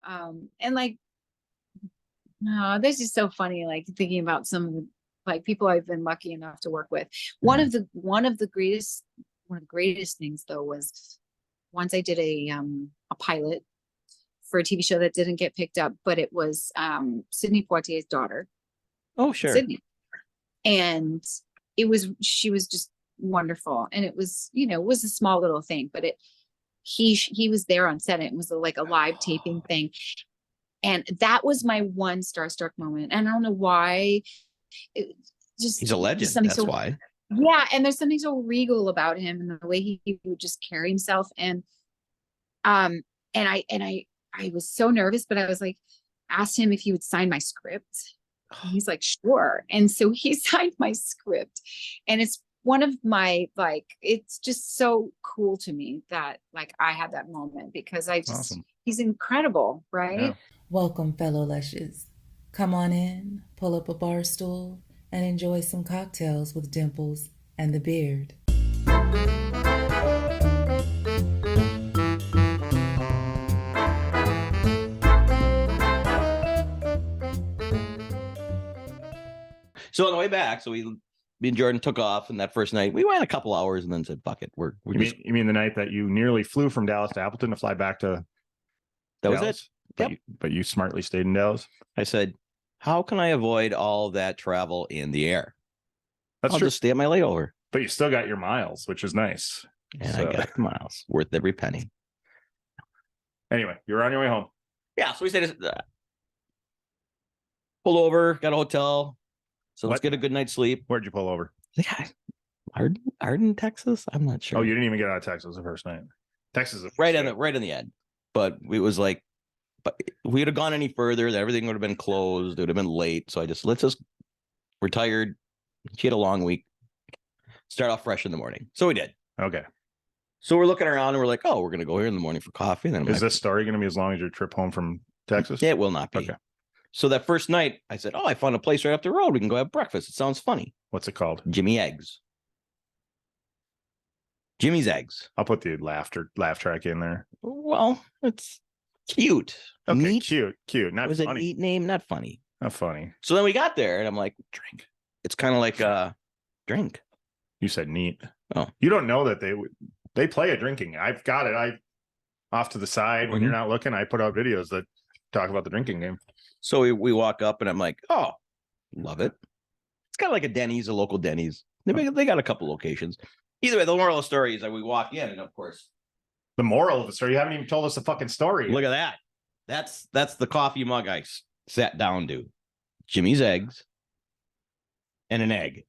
And like, no, this is so funny. Like thinking about some of the like people I've been lucky enough to work with. One of the greatest things though was once I did a pilot for a TV show that didn't get picked up, but it was Sidney Poitier's daughter. Oh, sure. Sidney. And she was just wonderful. And it was, it was a small little thing, but he was there on set. It was like a live taping thing. And that was my one starstruck moment. And I don't know why. He's a legend. That's why. Yeah. And there's something so regal about him and the way he would just carry himself. And I was so nervous, but I was like, asked him if he would sign my script. And he's like, sure. And so he signed my script. And it's one of my, like, it's just so cool to me that like I had that moment because he's incredible, right? Yeah. Welcome, fellow lushes. Come on in, pull up a bar stool, and enjoy some cocktails with Dimples and the Beard. So on the way back, me and Jordan took off, and that first night we went a couple hours, and then said, "Fuck it, you mean the night that you nearly flew from Dallas to Appleton to fly back to? That Dallas, was it. Yep. But you smartly stayed in Dallas. I said, "How can I avoid all that travel in the air? I'll just stay at my layover." But you still got your miles, which is nice. And I got the miles, worth every penny. Anyway, you're on your way home. Yeah, so we said, pull over, got a hotel. So let's get a good night's sleep. Where'd you pull over? Yeah, Arden, Texas. I'm not sure. Oh, you didn't even get out of Texas the first night. Texas is right on the end. But it was like, but if we would have gone any further, that everything would have been closed. It would have been late. So we're tired. She had a long week. Start off fresh in the morning. So we did. Okay. So we're looking around and we're like, oh, we're gonna go here in the morning for coffee. And then is this story going to be as long as your trip home from Texas? It will not be. Okay. So that first night, I said, "Oh, I found a place right up the road. We can go have breakfast. It sounds funny." What's it called? Jimmy Eggs. Jimmy's Eggs. I'll put the laugh track in there. Well, it's cute. Okay, neat. Cute. Not was funny. A neat name, not funny. Not funny. So then we got there, and I'm like, drink. It's kind of like a drink. You said neat. Oh, you don't know that they play a drinking. I've got it. Off to the side when you're not looking. I put out videos that talk about the drinking game. So we walk up, and I'm like, oh, love it. It's kind of like a Denny's, a local Denny's. They got a couple locations. Either way, the moral of the story is that we walk in, and of course, the moral of the story. You haven't even told us the fucking story. Look at that. That's the coffee mug I sat down to. Jimmy's Eggs and an egg.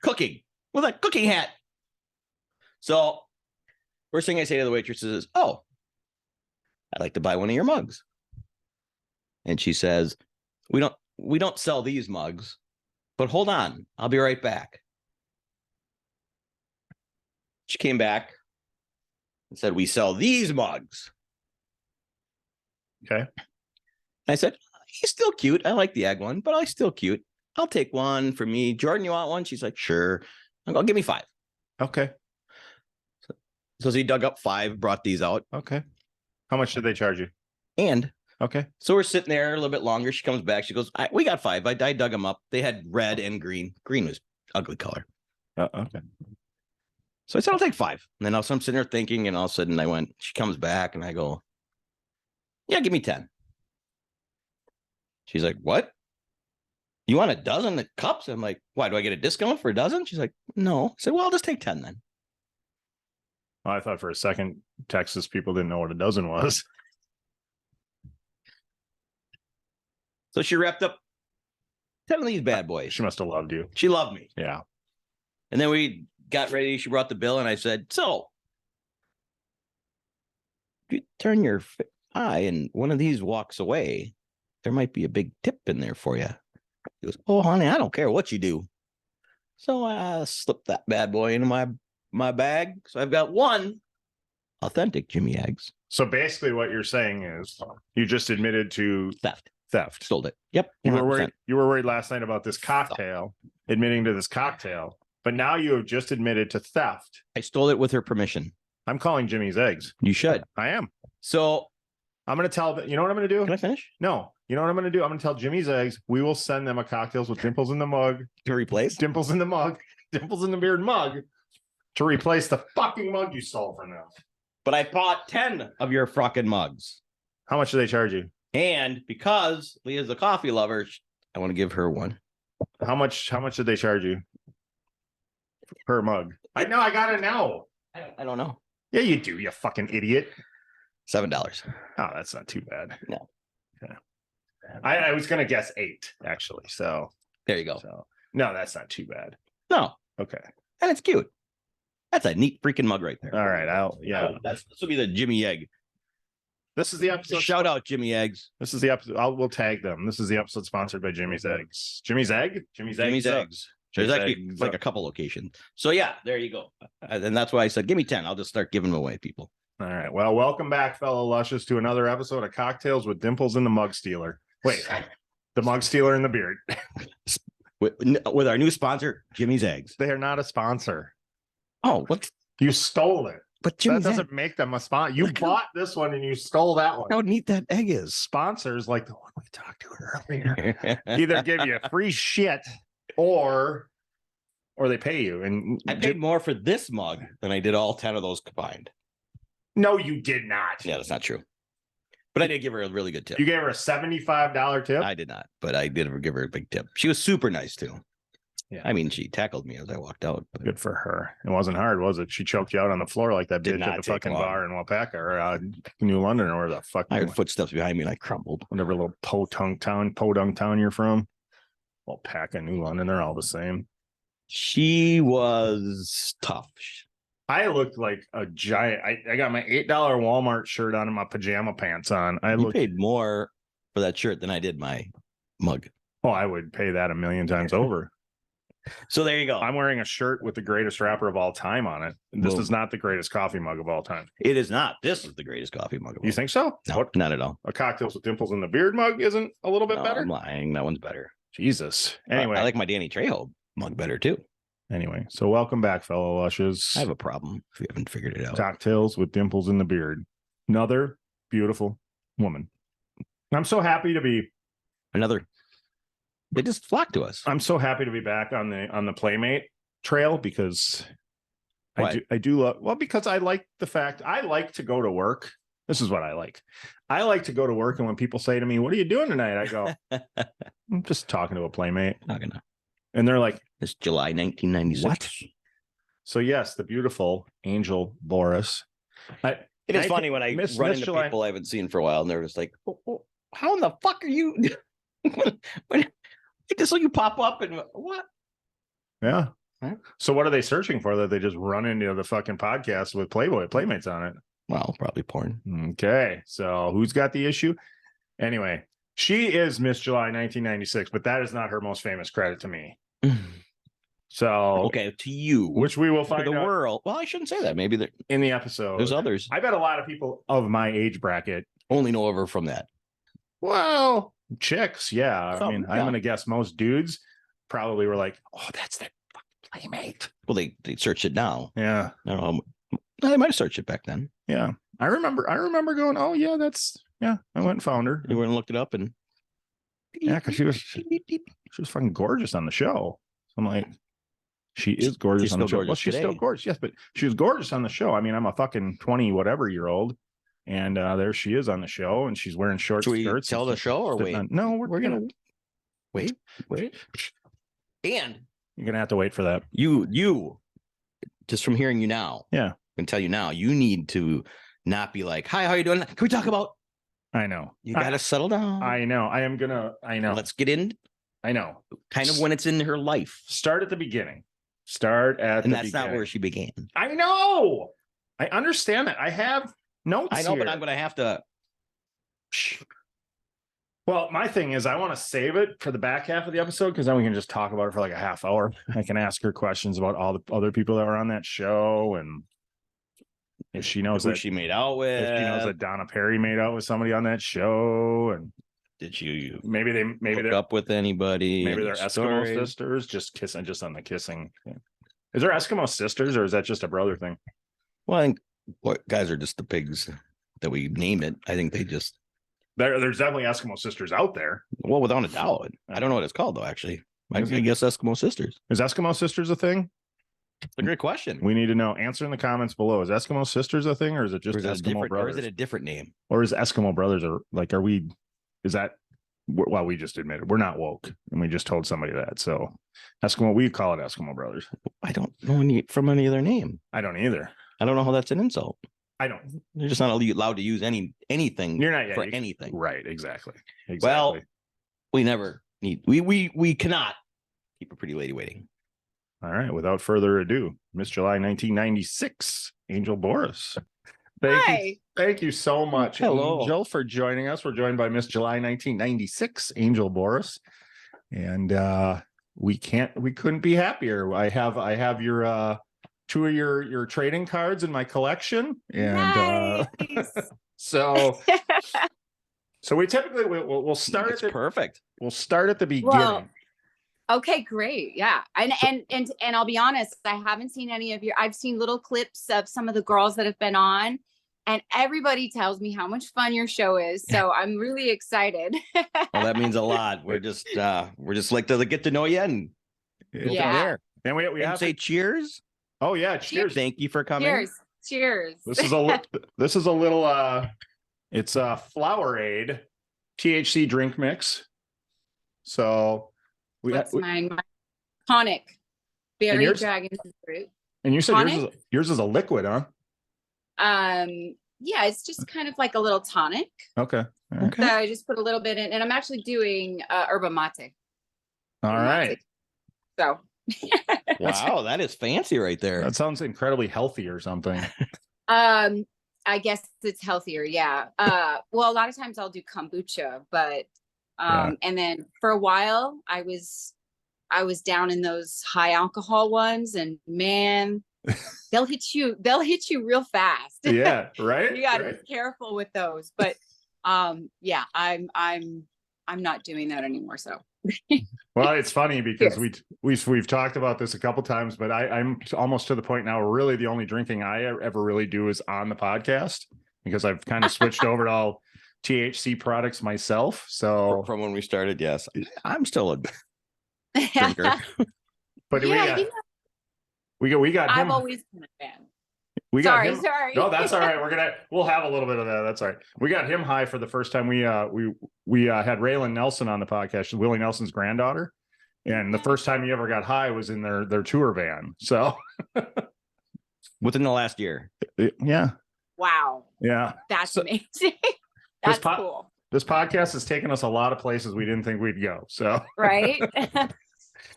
Cooking with a cooking hat. So first thing I say to the waitress is, "Oh, I'd like to buy one of your mugs." And she says, we don't sell these mugs, but hold on, I'll be right back. She came back and said, "We sell these mugs." Okay. I said, "He's still cute. I like the egg one, but he's still cute. I'll take one for me. Jordan, you want one?" She's like, "Sure." I go, "Give me 5. Okay. So he dug up 5, brought these out. Okay. How much did they charge you? And okay. So we're sitting there a little bit longer. She comes back. She goes, "We got 5. I dug them up. They had red and green. Green was ugly color." Okay. So I said, "I'll take 5. And then I'm sitting there thinking, and all of a sudden she comes back, and I go, "Yeah, give me 10. She's like, "What? You want a dozen of cups?" I'm like, "Why, do I get a discount for a dozen?" She's like, "No." I said, "Well, I'll just take 10 then." I thought for a second Texas people didn't know what a dozen was. So she wrapped up 10 of these bad boys. She must have loved you. She loved me. Yeah. And then we got ready. She brought the bill, and I said, "So, if you turn your eye and one of these walks away, there might be a big tip in there for you." He goes, "Oh, honey, I don't care what you do." So I slipped that bad boy into my bag. So I've got 1 authentic Jimmy Eggs. So basically what you're saying is you just admitted to Theft. Sold it. Yep. You were worried last night about this cocktail, admitting to this cocktail, but now you have just admitted to theft. I stole it with her permission. I'm calling Jimmy's Eggs. You should. I am. So I'm going to tell, you know what I'm going to do? can I finish? No. You know what I'm going to do? I'm going to tell Jimmy's Eggs. We will send them a cocktails with dimples in the mug. To replace? Dimples in the mug. Dimples in the beard mug. To replace the fucking mug you stole from them. But I bought 10 of your fucking mugs. How much do they charge you? And because Leah's a coffee lover, I want to give her one. How much did they charge you per mug? I know, I gotta know. I don't know. Yeah, you do, you fucking idiot. $7. Oh, that's not too bad. No. Okay. I was gonna guess 8, actually. So There you go. so no, that's not too bad. No. Okay. And it's cute. That's a neat freaking mug right there. All right. This will be the Jimmy Egg. This is the episode. Shout out Jimmy Eggs. This is the episode. We'll tag them. This is the episode sponsored by Jimmy's Eggs. Jimmy's Egg? Jimmy's Jimmy's Eggs. Eggs. There's actually like a couple locations. So yeah, there you go. And that's why I said, give me 10. I'll just start giving them away, people. All right. Well, welcome back, fellow lushes, to another episode of Cocktails with Dimples and the Mug Stealer. Wait, the Mug Stealer and the Beard. With our new sponsor, Jimmy's Eggs. They are not a sponsor. Oh, what? You stole it. But That Jimmy's doesn't Egg. make them a sponsor. You Look how- bought this one and you stole that one. How neat that egg is. Sponsors like the one we talked to earlier either give you free shit or they pay you. And I paid more for this mug than I did all 10 of those combined. no, you did not. Yeah, that's not true. But I did give her a really good tip. You gave her a $75 tip. I did not, but I did give her a big tip. She was super nice too. Yeah. I mean, she tackled me as I walked out. But Good for her. It wasn't hard, was it? She choked you out on the floor like that Did bitch not at the take fucking long. bar in Wapaka or New London or where the fuck. I heard footsteps behind me and I crumbled. Whatever little podunk town you're from. Wapaka, New London, they're all the same. She was tough. I looked like a giant. I got my $8 Walmart shirt on and my pajama pants on. I You looked. paid more for that shirt than I did my mug. Oh, I would pay that a million times over. So there you go. I'm wearing a shirt with the greatest rapper of all time on it. This Boom. is not the greatest coffee mug of all time. It is not. This is the greatest coffee mug. Of You all. think so? No, What? not at all. A cocktails with dimples in the beard mug isn't a little bit No, better? I'm lying. That one's better. Jesus. Anyway. I like my Danny Trejo mug better too. Anyway, so welcome back, fellow lushes. I have a problem if you haven't figured it out. Cocktails with dimples in the beard. Another beautiful woman. I'm so happy to be. Another. They just flocked to us. I'm so happy to be back on the Playmate trail because Why? I do love. Well, because I like the fact I like to go to work. This is what I like. I like to go to work, and when people say to me, "What are you doing tonight?" I go, "I'm just talking to a Playmate," Not gonna. and they're like, It's July 1996. "What?" So yes, the beautiful Angel Boris. It is I funny think when I Miss run into July- people I haven't seen for a while, and they're just like, "How in the fuck are you?" when just so you pop up and what? Yeah. Huh? So what are they searching for that they just run into the fucking podcast with Playboy Playmates on it? Well, probably porn. Okay. So who's got the issue? Anyway, she is Miss July 1996, but that is not her most famous credit to me. So Okay, to you, which we will for find the out world. Well, I shouldn't say that. Maybe in the episode. there's others. I bet a lot of people of my age bracket. Only know of her from that. Well, chicks, yeah. I Some, mean, I'm yeah. gonna guess most dudes probably were like, "Oh, that's that fucking Playmate." Well, they searched it now. Yeah. I don't know. They might have searched it back then. Yeah. I remember going, "Oh yeah, I went and found her." You went and looked it up, and Yeah, because she was fucking gorgeous on the show. So I'm like, she is gorgeous she's on the still show. Well, gorgeous she's still today. gorgeous, yes, but she was gorgeous on the show. I mean, I'm a fucking 20 whatever year old, and there she is on the show, and she's wearing short should we skirts. tell and the show or sitting wait? on- No, we're gonna. wait. And You're gonna have to wait for that. you, just from hearing you now, Yeah. I can tell you now, you need to not be like, "Hi, how you doing? Can we talk about?" I know. You got to settle down. I know. I am gonna. I know. Let's get in I know. kind of when it's in her life, Start at the beginning. Start at and the that's beginning. not where she began. I know. I understand that. I have notes. I know, but here. I'm going to have to. Well, my thing is I want to save it for the back half of the episode because then we can just talk about it for like a half hour. I can ask her questions about all the other people that were on that show and if she knows Who that she made out with. if she knows that Donna Perry made out with somebody on that show and Did you maybe hook they're up with anybody? maybe Any they're Eskimo stories? sisters just kissing just on the kissing. Yeah. Is there Eskimo sisters or is that just a brother thing? Well, I think What guys are just the pigs that we named it. I think they just There's definitely Eskimo sisters out there. well, without a doubt. I don't know what it's called though. Actually, I guess Eskimo sisters. Is Eskimo sisters a thing? It's a great question. We need to know. Answer in the comments below. Is Eskimo sisters a thing, or is it just Eskimo brothers? Or is it a different name? Or is Eskimo brothers are we? Is that? Well, we just admitted we're not woke, and we just told somebody that. So Eskimo, we call it Eskimo brothers. I don't know from any other name. I don't either. I don't know how that's an insult. I don't. You're just not allowed to use anything. You're not for anything. Right. Exactly. Well, we never need. We cannot keep a pretty lady waiting. All right. Without further ado, Miss July 1996, Angel Boris. Thank you so much, Hello. Angel, for joining us. We're joined by Miss July 1996, Angel Boris, and we couldn't be happier. I have your two of your trading cards in my collection, and Nice. so we typically we'll start That's perfect. We'll start at the beginning. Well, okay, great. Yeah. And I'll be honest, I haven't seen any of I've seen little clips of some of the girls that have been on, and everybody tells me how much fun your show is. So I'm really excited. Well, that means a lot. We're just like to get to know you and go from Yeah. there. And we have to say cheers. Oh yeah, cheers. Thank you for coming. Cheers. This is a little it's a Flowerade THC drink mix. So What's my tonic berry yours? dragon fruit. And you said Tonic? yours is a liquid, huh? Yeah, it's just kind of like a little tonic. Okay. Okay. So I just put a little bit in, and I'm actually doing yerba mate. All right. So Wow, that is fancy right there. That sounds incredibly healthy or something. I guess it's healthier, yeah. Well, a lot of times I'll do kombucha, but and then for a while I was down in those high alcohol ones, and man, they'll hit you real fast. Yeah, right. You gotta be careful with those. But yeah, I'm not doing that anymore. So well, it's funny because we've talked about this a couple times, but I'm almost to the point now where really the only drinking I ever really do is on the podcast, because I've kind of switched over to all THC products myself. So From when we started, yes, I'm still a drinker. But yeah, we got him. I've always been a fan. We got Sorry, him. sorry. No, that's all right. We'll have a little bit of that. That's all right. We got him high for the first time. We had Raylan Nelson on the podcast, Willie Nelson's granddaughter, and the first time he ever got high was in their tour van. So Within the last year. Yeah. Wow. Yeah. That's amazing. That's cool. This podcast has taken us a lot of places we didn't think we'd go. So Right.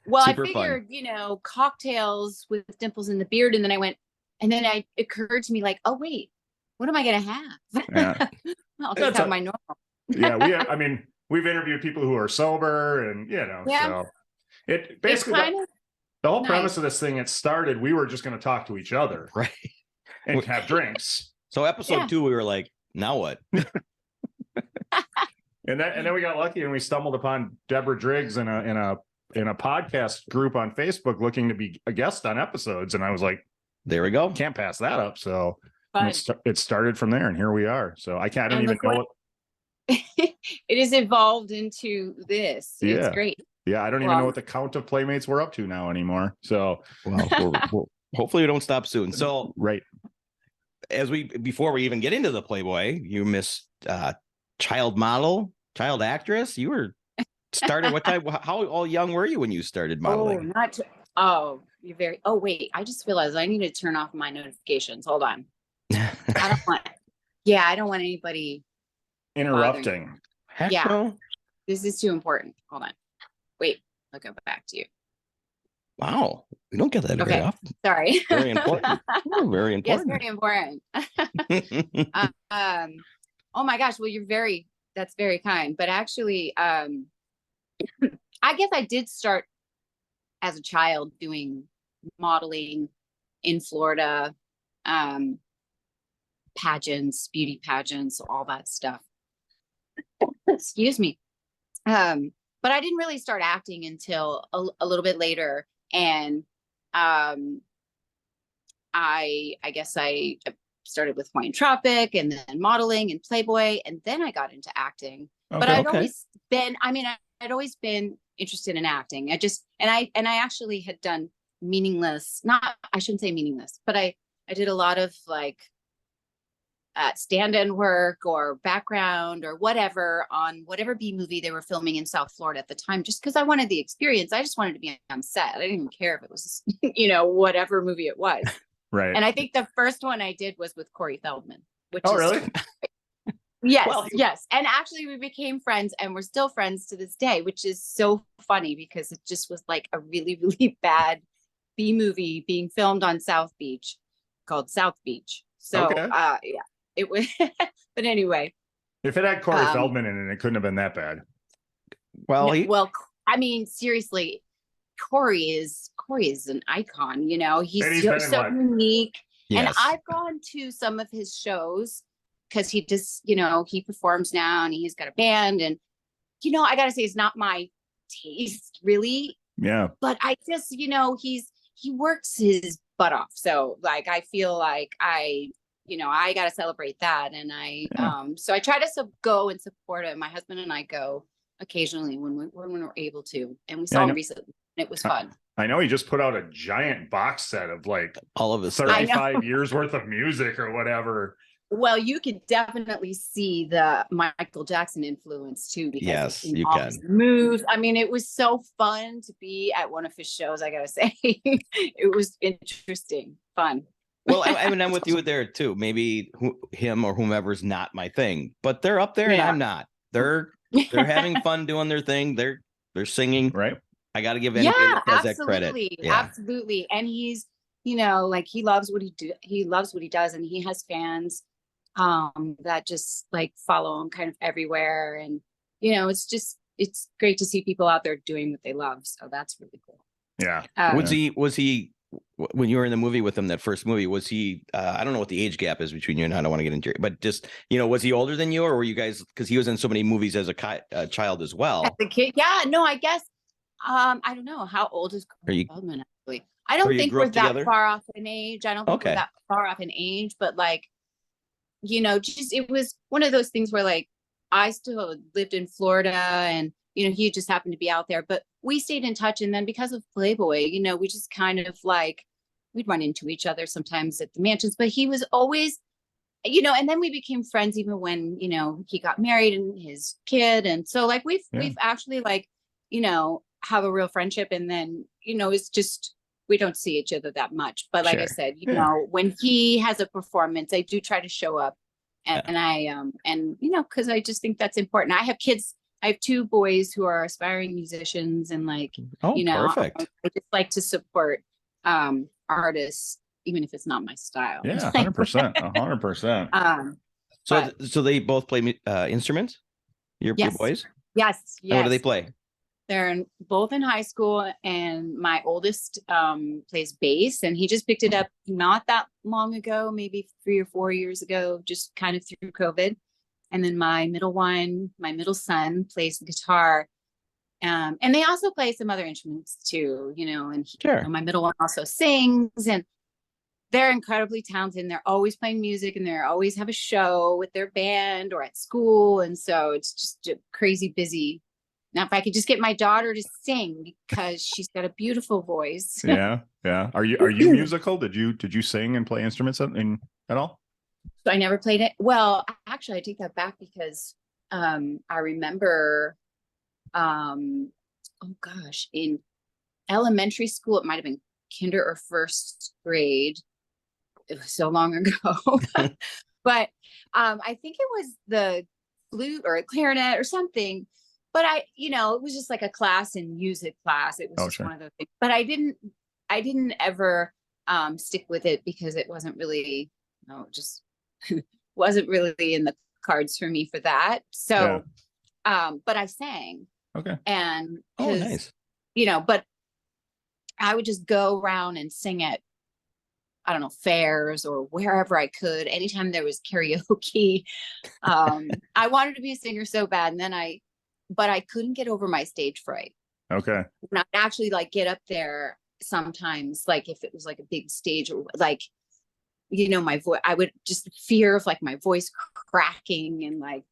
Well, Super I figured, cocktails with dimples in the beard. And then it occurred to me like, oh, wait, what am I going to have? Yeah. I'll just have my normal. Yeah. We've interviewed people who are sober and, so it basically, the whole premise of this thing, it started, we were just going to talk to each other. Right. And have drinks. So episode 2, we were like, now what? And then we got lucky and we stumbled upon Deborah Driggs in a podcast group on Facebook looking to be a guest on episodes. And I was like, there we go. Can't pass that up. So it started from there, and here we are. So I don't even know what it has evolved into this. Yeah. It's great. Yeah, I don't even know what the count of Playmates we're up to now anymore. So hopefully we don't stop soon. So right. Before we even get into the Playboy, you missed child model, child actress. You were started what time? How young were you when you started modeling? You're very. Oh wait, I just realized I need to turn off my notifications. Hold on. I don't want anybody interrupting. Heck yeah, no. This is too important. Hold on. Wait, I'll go back to you. Wow, we don't get that very often. Sorry. Very important. Oh, very important. Yes, very important. Oh my gosh. Well, that's very kind. But actually, I guess I did start as a child doing modeling in Florida, pageants, beauty pageants, all that stuff. Excuse me. But I didn't really start acting until a little bit later. And I guess I started with Hawaiian Tropic and then modeling and Playboy. And then I got into acting. But Okay. I'd always been, I mean, I'd always been interested in acting. I actually had done I shouldn't say meaningless, but I did a lot of like stand-in work or background or whatever on whatever B movie they were filming in South Florida at the time, just because I wanted the experience. I just wanted to be on set. I didn't even care if it was, whatever movie it was. Right. And I think the first one I did was with Corey Feldman, which Oh, is really? yes, Well, yes. And actually we became friends and we're still friends to this day, which is so funny because it just was like a really, really bad B movie being filmed on South Beach called South Beach. So Okay. yeah, it was, but anyway. If it had Corey Feldman in it, it couldn't have been that bad. Well, Well, I mean, seriously, Corey is an icon, he's so unique. yes. And I've gone to some of his shows because he just, he performs now and he's got a band and, I gotta say it's not my taste really, Yeah. but I just, he works his butt off. So like, I feel like I got to celebrate that. And so I try to go and support it. My husband and I go occasionally when we're able to, and we saw him recently and it was fun. I know he just put out a giant box set of like all of his 35 years worth of music or whatever. Well, you can definitely see the Michael Jackson influence too. Because yes, you can. Moves. I mean, it was so fun to be at one of his shows. I gotta say, it was interesting, fun. Well, I mean, I'm with you there too. Maybe him or whomever's not my thing, but they're up there and I'm not. They're having fun doing their thing. They're singing. Right. I got to give anybody that has that credit. Yeah, absolutely. And he's, like he loves what he loves what he does, and he has fans that just like follow him kind of everywhere. And it's great to see people out there doing what they love. So that's really cool. Yeah. Was he when you were in the movie with him, that first movie, was he I don't know what the age gap is between you and I don't want to get into it, but just was he older than you, or were you guys, because he was in so many movies as a child as well? As a kid, yeah. No, I guess I don't know, how old is Corey Feldman actually? I don't think we're that far off in age. I don't think we're that far off in age, but like, just it was one of those things where like I still lived in Florida and he just happened to be out there, but we stayed in touch. And then because of Playboy, we just kind of like, we'd run into each other sometimes at the mansions, but he was always, and then we became friends even when, he got married and his kid. And so like, we've actually like, have a real friendship. And then, it's just, we don't see each other that much, but like I said, when he has a performance, I do try to show up and I, cause I just think that's important. I have kids. I have 2 boys who are aspiring musicians and like, perfect. I just like to support artists, even if it's not my style. Yeah, 100%. 100%. So they both play instruments? Your boys? Yes. And what do they play? They're both in high school, and my oldest plays bass, and he just picked it up not that long ago, maybe 3 or 4 years ago, just kind of through COVID. And then my middle son plays the guitar. And they also play some other instruments too, and my middle one also sings, and they're incredibly talented. And they're always playing music, and they always have a show with their band or at school. And so it's just crazy busy. Now, if I could just get my daughter to sing, because she's got a beautiful voice. Yeah. Are you musical? Did you sing and play instruments at all? So I never played it. Well, actually, I take that back because I remember, in elementary school, it might have been kinder or first grade. It was so long ago, but I think it was the flute or a clarinet or something. But it was just like a class in music class. It was just one of those things. But I didn't ever stick with it because it wasn't really, just wasn't really in the cards for me for that. So, but I sang. Okay. And nice. But I would just go around and sing at, I don't know, fairs or wherever I could. Anytime there was karaoke, I wanted to be a singer so bad. And but I couldn't get over my stage fright. Okay. And I'd actually like get up there sometimes, like if it was like a big stage or like, you know, my voice, I would just fear of like my voice cracking and like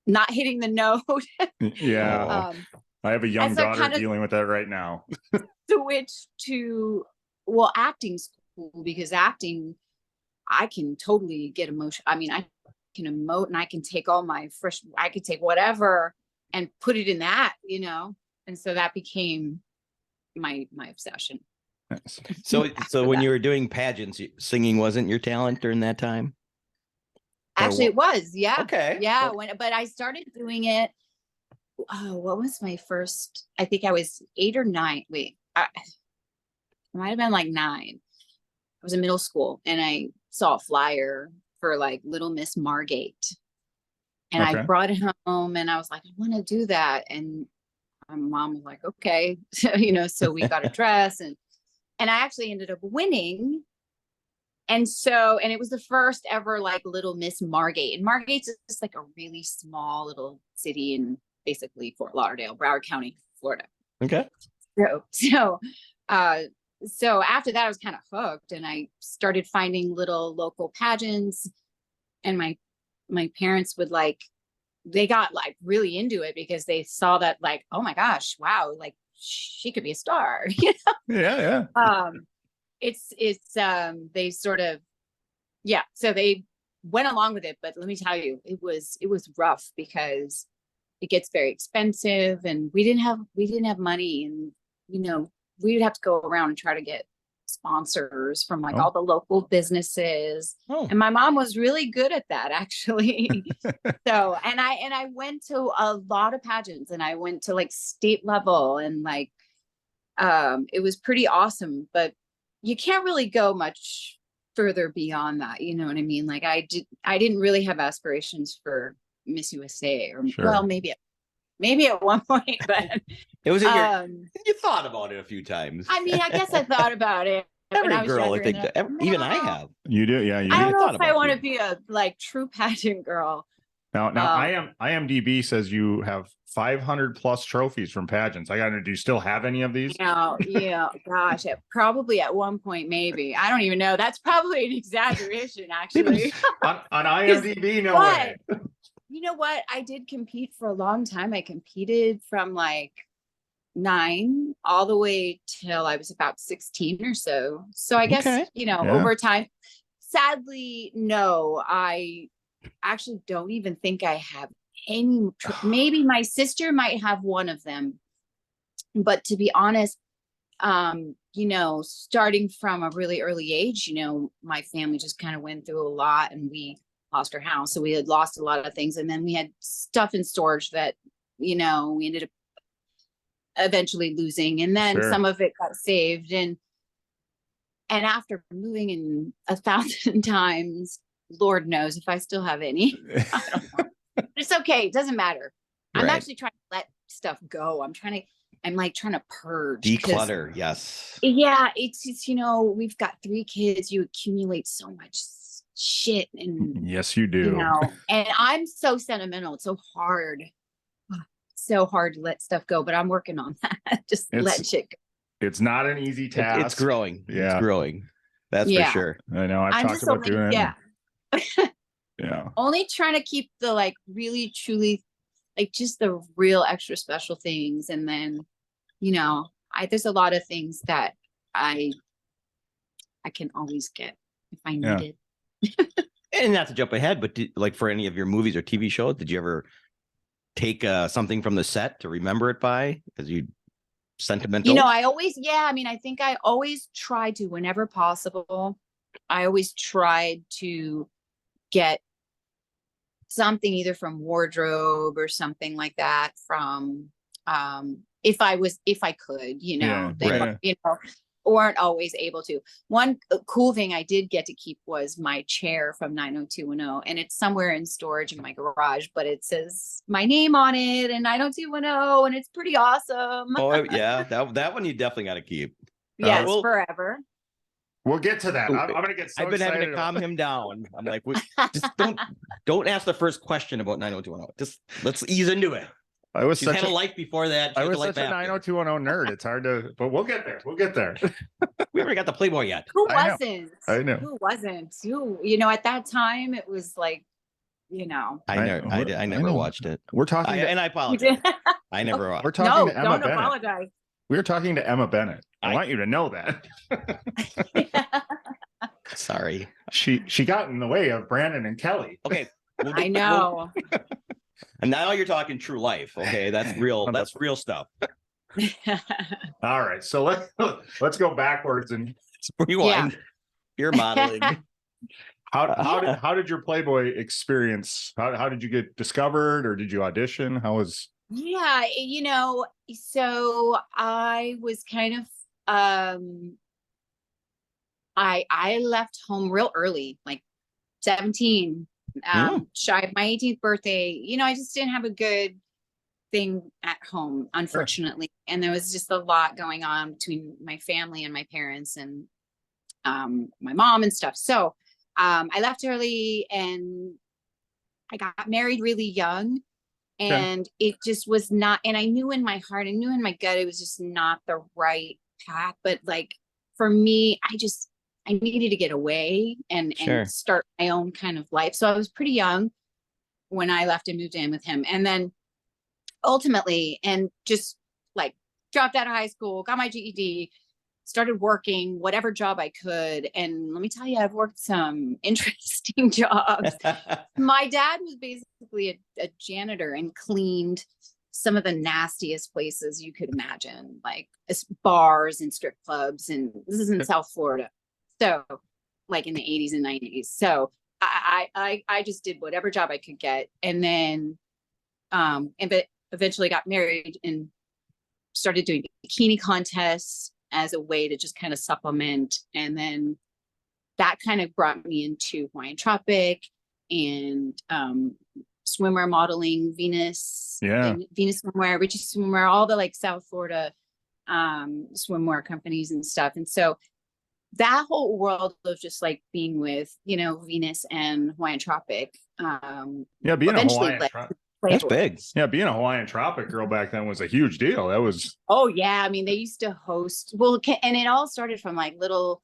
not hitting the note. Yeah. I have a young daughter dealing with that right now. Switch to, well, acting school, because acting, I can totally get emotion. I mean, I can emote and I can take all my I could take whatever and put it in that, you know? And so that became my obsession. So when you were doing pageants, singing wasn't your talent during that time? Actually, it was. Yeah. Okay. Yeah. But I started doing it. Oh, what was my first? I think I was 8 or 9. Wait, I might have been like 9. I was in middle school and I saw a flyer for like Little Miss Margate. And I brought it home and I was like, I want to do that. And my mom was like, okay. You know, so we got a dress and I actually ended up winning. And it was the first ever like Little Miss Margate. And Margate's just like a really small little city in basically Fort Lauderdale, Broward County, Florida. Okay. So after that, I was kind of hooked and I started finding little local pageants, and my parents would they got like really into it because they saw that like, oh my gosh, wow, like she could be a star. You know? Yeah. It's they sort of, yeah. So they went along with it, but let me tell you, it was rough because it gets very expensive and we didn't have money, and, you know, we would have to go around and try to get sponsors from like all the local businesses. And my mom was really good at that, actually. So, and I went to a lot of pageants and I went to like state level and like, it was pretty awesome, but you can't really go much further beyond that. You know what I mean? Like I didn't really have aspirations for Miss USA or well, maybe at one point, but it was in you thought about it a few times. I mean, I guess I thought about it. Every girl, I think, even I have. You do, yeah. I don't know if I want to be a like true pageant girl. Now, IMDb says you have 500 plus trophies from pageants. I got to. Do you still have any of these? No, yeah, gosh, probably at one point, maybe. I don't even know. That's probably an exaggeration, actually. on IMDb, no way. You know what? I did compete for a long time. I competed from like 9 all the way till I was about 16 or so. So I guess, you know, over time. Sadly, no, I actually don't even think I have any. Maybe my sister might have one of them. But to be honest, you know, starting from a really early age, you know, my family just kind of went through a lot, and we lost our house. So we had lost a lot of things. And then we had stuff in storage that, you know, we ended up eventually losing. And then some of it got saved. And after moving in 1,000 times, Lord knows if I still have any. I don't know. But it's okay. It doesn't matter. I'm actually trying to let stuff go. I'm like trying to purge. Declutter. Yes. Yeah. It's, you know, we've got 3 kids. You accumulate so much shit. And yes, you do. You know, and I'm so sentimental. It's so hard. So hard to let stuff go, but I'm working on that. Just let shit go. It's not an easy task. It's growing. Yeah. It's growing. That's for sure. I know. I've talked about doing it. Yeah. Yeah. Only trying to keep the like really truly like just the real extra special things. And then, you know, there's a lot of things that I can always get if I need it. And not to jump ahead, but like for any of your movies or TV shows, did you ever take something from the set to remember it by? Because you sentimental? You know, I think I always try to, whenever possible, I always tried to get something either from wardrobe or something like that from, if I could, you know, you know, weren't always able to. One cool thing I did get to keep was my chair from 90210, and it's somewhere in storage in my garage, but it says my name on it and 90210, and it's pretty awesome. Oh yeah, that one you definitely got to keep. Yes, forever. We'll get to that. I'm gonna get so I've been excited having to calm him down. I'm like, just don't ask the first question about 90210. Just let's ease into it. I was She's such had a life before that. She I has was a life such a after. 90210 nerd. It's hard to, but we'll get there. We'll get there. We haven't got the Playboy yet. Who I know. wasn't? I know. Who wasn't? Who, you know, at that time it was like, you know. I never know. watched it. We're talking. And I You apologize. did? I never watched. We're talking No, to Emma don't Bennett. apologize. We're talking to Emma Bennett. I want you to know that. Sorry. She got in the way of Brandon and Kelly. Okay. I know. And now you're talking true life. Okay, that's real. That's real stuff. All right, so let's go backwards and Rewind. You're modeling. how did your Playboy experience? How did you get discovered, or did you audition? How was? Yeah, you know, so I was kind of I left home real early, like 17, shy of my 18th birthday. You know, I just didn't have a good thing at home, unfortunately. Sure. And there was just a lot going on between my family and my parents and my mom and stuff. So I left early and I got married really young. And it just was not, and I knew in my heart, I knew in my gut, it was just not the right path. But like, for me, I needed to get away and start my own kind of life. So I was pretty young when I left and moved in with him. And then ultimately, and just like dropped out of high school, got my GED, started working whatever job I could. And let me tell you, I've worked some interesting jobs. My dad was basically a janitor and cleaned some of the nastiest places you could imagine, like bars and strip clubs. And this is in South Florida. So like in the 80s and 90s. So I just did whatever job I could get. And then, but eventually got married and started doing bikini contests as a way to just kind of supplement. And then that kind of brought me into Hawaiian Tropic and swimwear modeling, Venus swimwear, Richie swimwear, all the like South Florida swimwear companies and stuff. And so that whole world of just like being with, you know, Venus and Hawaiian Tropic. Being a Hawaiian Tropic. That's big. Yeah, being a Hawaiian Tropic girl back then was a huge deal. That was. Oh yeah, I mean they used to host. Well, and it all started from like little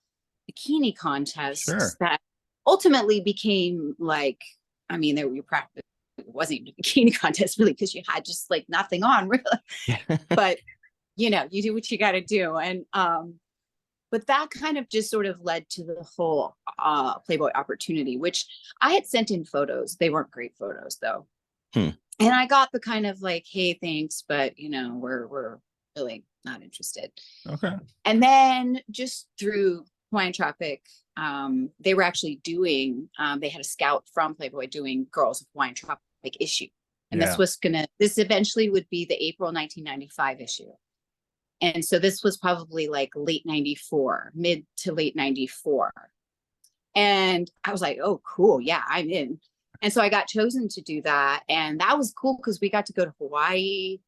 bikini contests that ultimately became like. I mean, they were practice. It wasn't even a bikini contest really because you had just like nothing on really. But you know, you do what you got to do, and but that kind of just sort of led to the whole Playboy opportunity, which I had sent in photos. They weren't great photos though. And I got the kind of like, hey, thanks, but you know, we're really not interested. Okay. And then just through Hawaiian Tropic, they were actually doing, they had a scout from Playboy doing Girls of Hawaiian Tropic issue. And this eventually would be the April 1995 issue. And so this was probably like late 94, mid to late 94. And I was like, oh, cool. Yeah, I'm in. And so I got chosen to do that. And that was cool because we got to go to Hawaii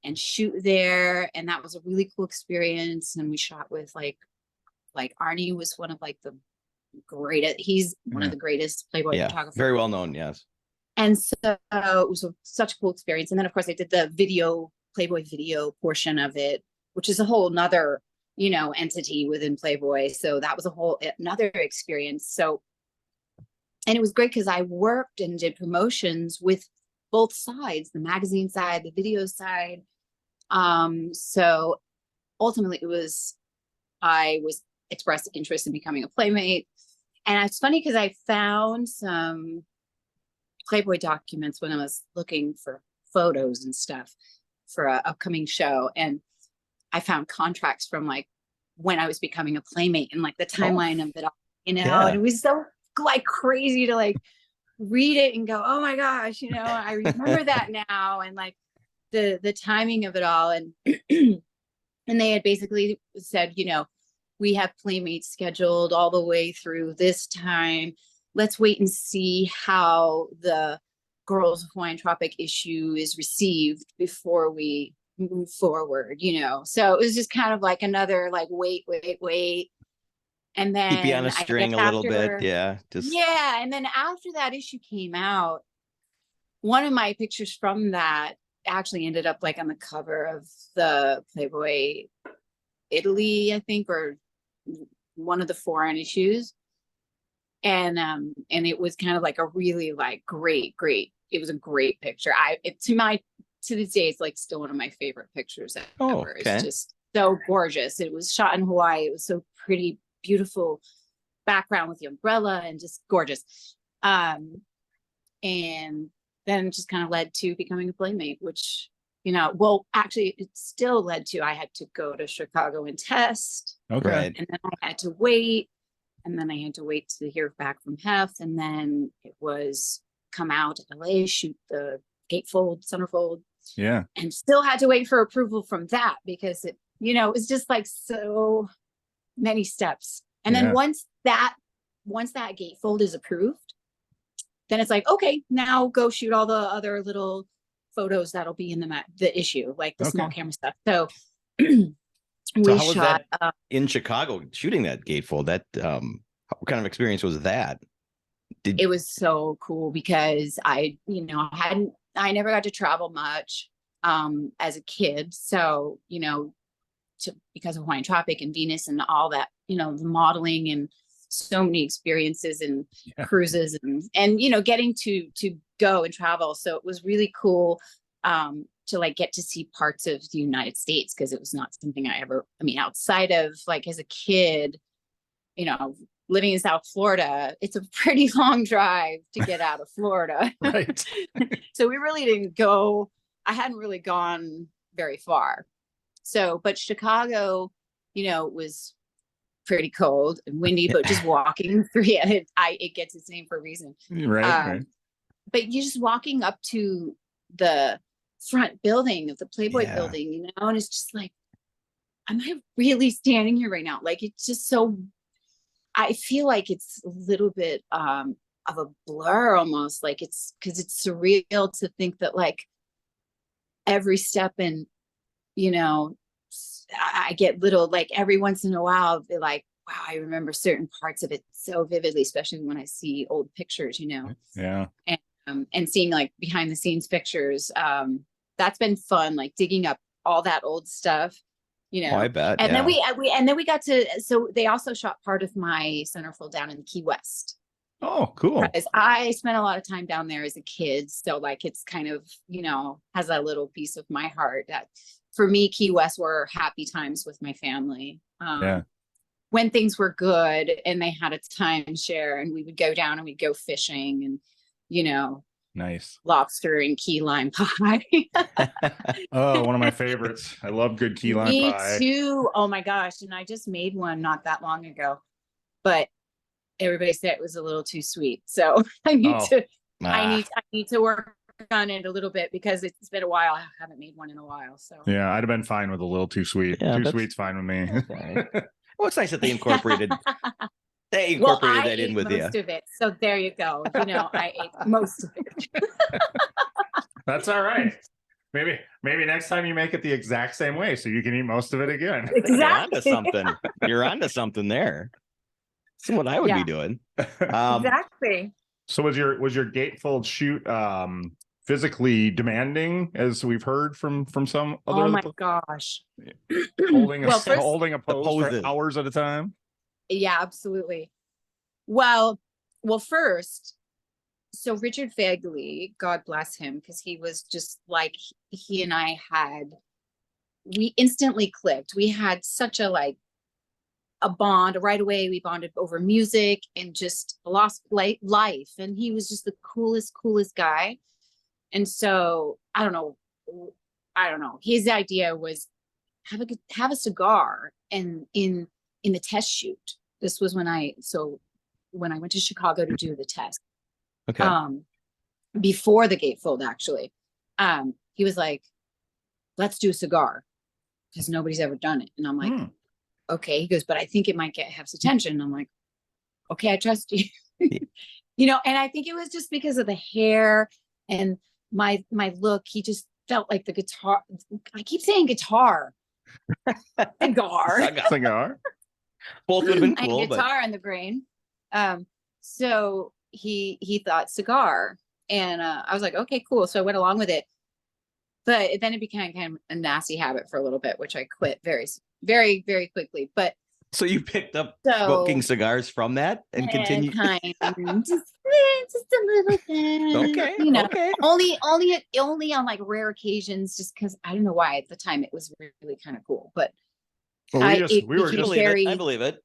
and shoot there. And that was a really cool experience. And we shot with like Arnie was one of like the greatest, he's one of the greatest Playboy photographers. Very well known, yes. And so it was such a cool experience. And then of course I did the Playboy video portion of it, which is a whole nother, you know, entity within Playboy. So that was another experience. So, and it was great because I worked and did promotions with both sides, the magazine side, the video side. So ultimately I was expressed interest in becoming a Playmate. And it's funny because I found some Playboy documents when I was looking for photos and stuff for an upcoming show. And I found contracts from like when I was becoming a Playmate and like the timeline of it all, you know, and it was so like crazy to like read it and go, oh my gosh, you know, I remember that now. And like the timing of it all. And, and they had basically said, you know, we have Playmates scheduled all the way through this time. Let's wait and see how the Girls of Hawaiian Tropic issue is received before we move forward, you know. So it was just kind of like another like wait. And then keep you on a string a little bit. Yeah. And then after that issue came out, one of my pictures from that actually ended up like on the cover of the Playboy Italy, I think, or one of the foreign issues. And it was kind of like a really like great, it was a great picture. To this day, it's like still one of my favorite pictures ever. Oh, okay. It's just so gorgeous. It was shot in Hawaii. It was so pretty, beautiful background with the umbrella and just gorgeous. And then it just kind of led to becoming a Playmate, which, well, actually it still led to, I had to go to Chicago and test. Okay. Right. And then I had to wait. And then I had to wait to hear back from Hef. And then it was come out to LA, shoot the gatefold, centerfold. Yeah. And still had to wait for approval from that because it, it was just like so many steps. And then once that gatefold is approved, then it's like, okay, now go shoot all the other little photos that'll be in the issue, like the small camera stuff. So So how was that in Chicago shooting that gatefold? That what kind of experience was that? It was so cool because I never got to travel much as a kid. So, because of Hawaiian Tropic and Venus and all that, the modeling and so many experiences and cruises and getting to go and travel. So it was really cool to like get to see parts of the United States because it was not something outside of like as a kid, living in South Florida, it's a pretty long drive to get out of Florida. Right. So we really didn't go. I hadn't really gone very far. So, but Chicago, was pretty cold and windy, but just walking through it gets its name for a reason. Right. But you just walking up to the front building of the Playboy building, and it's just like, am I really standing here right now? Like, it's just so, I feel like it's a little bit of a blur almost, like it's because it's surreal to think that like every step in, I get little, like every once in a while, I'll be like, wow, I remember certain parts of it so vividly, especially when I see old pictures, Yeah. And seeing like behind the scenes pictures. That's been fun, like digging up all that old stuff, Oh, I bet. And then we got to, so they also shot part of my centerfold down in Key West. Oh, cool. Because I spent a lot of time down there as a kid. So like, it's kind of, has a little piece of my heart that for me, Key West were happy times with my family. When things were good and they had a timeshare and we would go down and we'd go fishing and, nice lobster and key lime pie. Oh, one of my favorites. I love good key lime pie. Me too. Oh my gosh. And I just made one not that long ago, but everybody said it was a little too sweet. So I need to work on it a little bit because it's been a while. I haven't made one in a while. So yeah, I'd have been fine with a little too sweet. Too sweet's fine with me. Okay. Well, it's nice that they incorporated that in with most of it. So there you go. I ate most of it. That's all right. Maybe next time you make it the exact same way so you can eat most of it again. Exactly. You're onto something there. That's what I would be doing. Exactly. So was your gatefold shoot physically demanding, as we've heard from some other? Oh my gosh. Holding a pose for hours at a time. Yeah, absolutely. Well, first, so Richard Fagley, God bless him, because he was just like, he and I we instantly clicked. We had such a bond right away. We bonded over music and just lost life. And he was just the coolest guy. And so I don't know. His idea was have a cigar and in the test shoot. This was when I went to Chicago to do the test. Okay. Before the gatefold, actually, he was like, let's do a cigar because nobody's ever done it. And I'm like, okay. He goes, but I think it might get Hef's attention. And I'm like, okay, I trust you. And I think it was just because of the hair and my look. He just felt like the guitar. I keep saying guitar. Cigar. Both would have been cool. Guitar in the brain. So he thought cigar. And I was like, okay, cool. So I went along with it. but then it became kind of a nasty habit for a little bit, which I quit very, very, very quickly. But So you picked up so smoking cigars from that and continued. kind just a little bit. Okay. You know, Okay. only on like rare occasions, just because I don't know why at the time it was really kind of cool. But Well, I I believe it.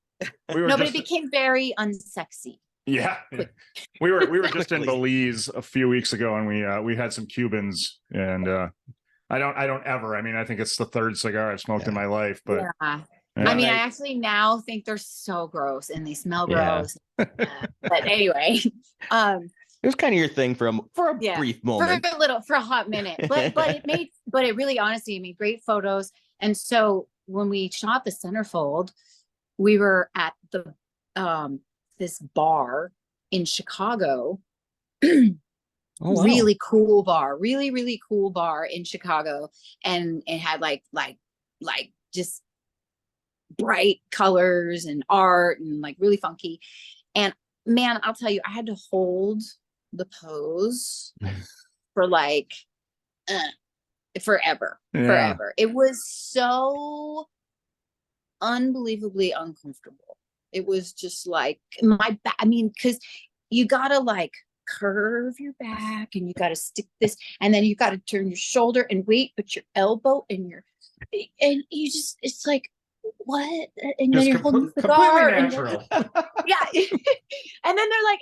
we were no, but just, it became very unsexy. yeah. We were just in Belize a few weeks ago, and we had some Cubans, and I don't ever. I mean, I think it's the third cigar I've smoked in my life, but Yeah. yeah. I mean, I actually now think they're so gross and they smell Yeah. gross. But anyway, It was kind of your thing for a yeah, brief moment. for a hot minute, but it really honestly made great photos. And so when we shot the centerfold, we were at the this bar in Chicago. Oh, wow. Really cool bar, really cool bar in Chicago, and it had like just bright colors and art and like really funky. And man, I'll tell you, I had to hold the pose for like forever. It was so unbelievably uncomfortable. It was just like my back. I mean, because you gotta like curve your back and you got to stick this, and then you got to turn your shoulder and wait, but your elbow and you just, it's like, what? And then you're holding the cigar and yeah. And then they're like,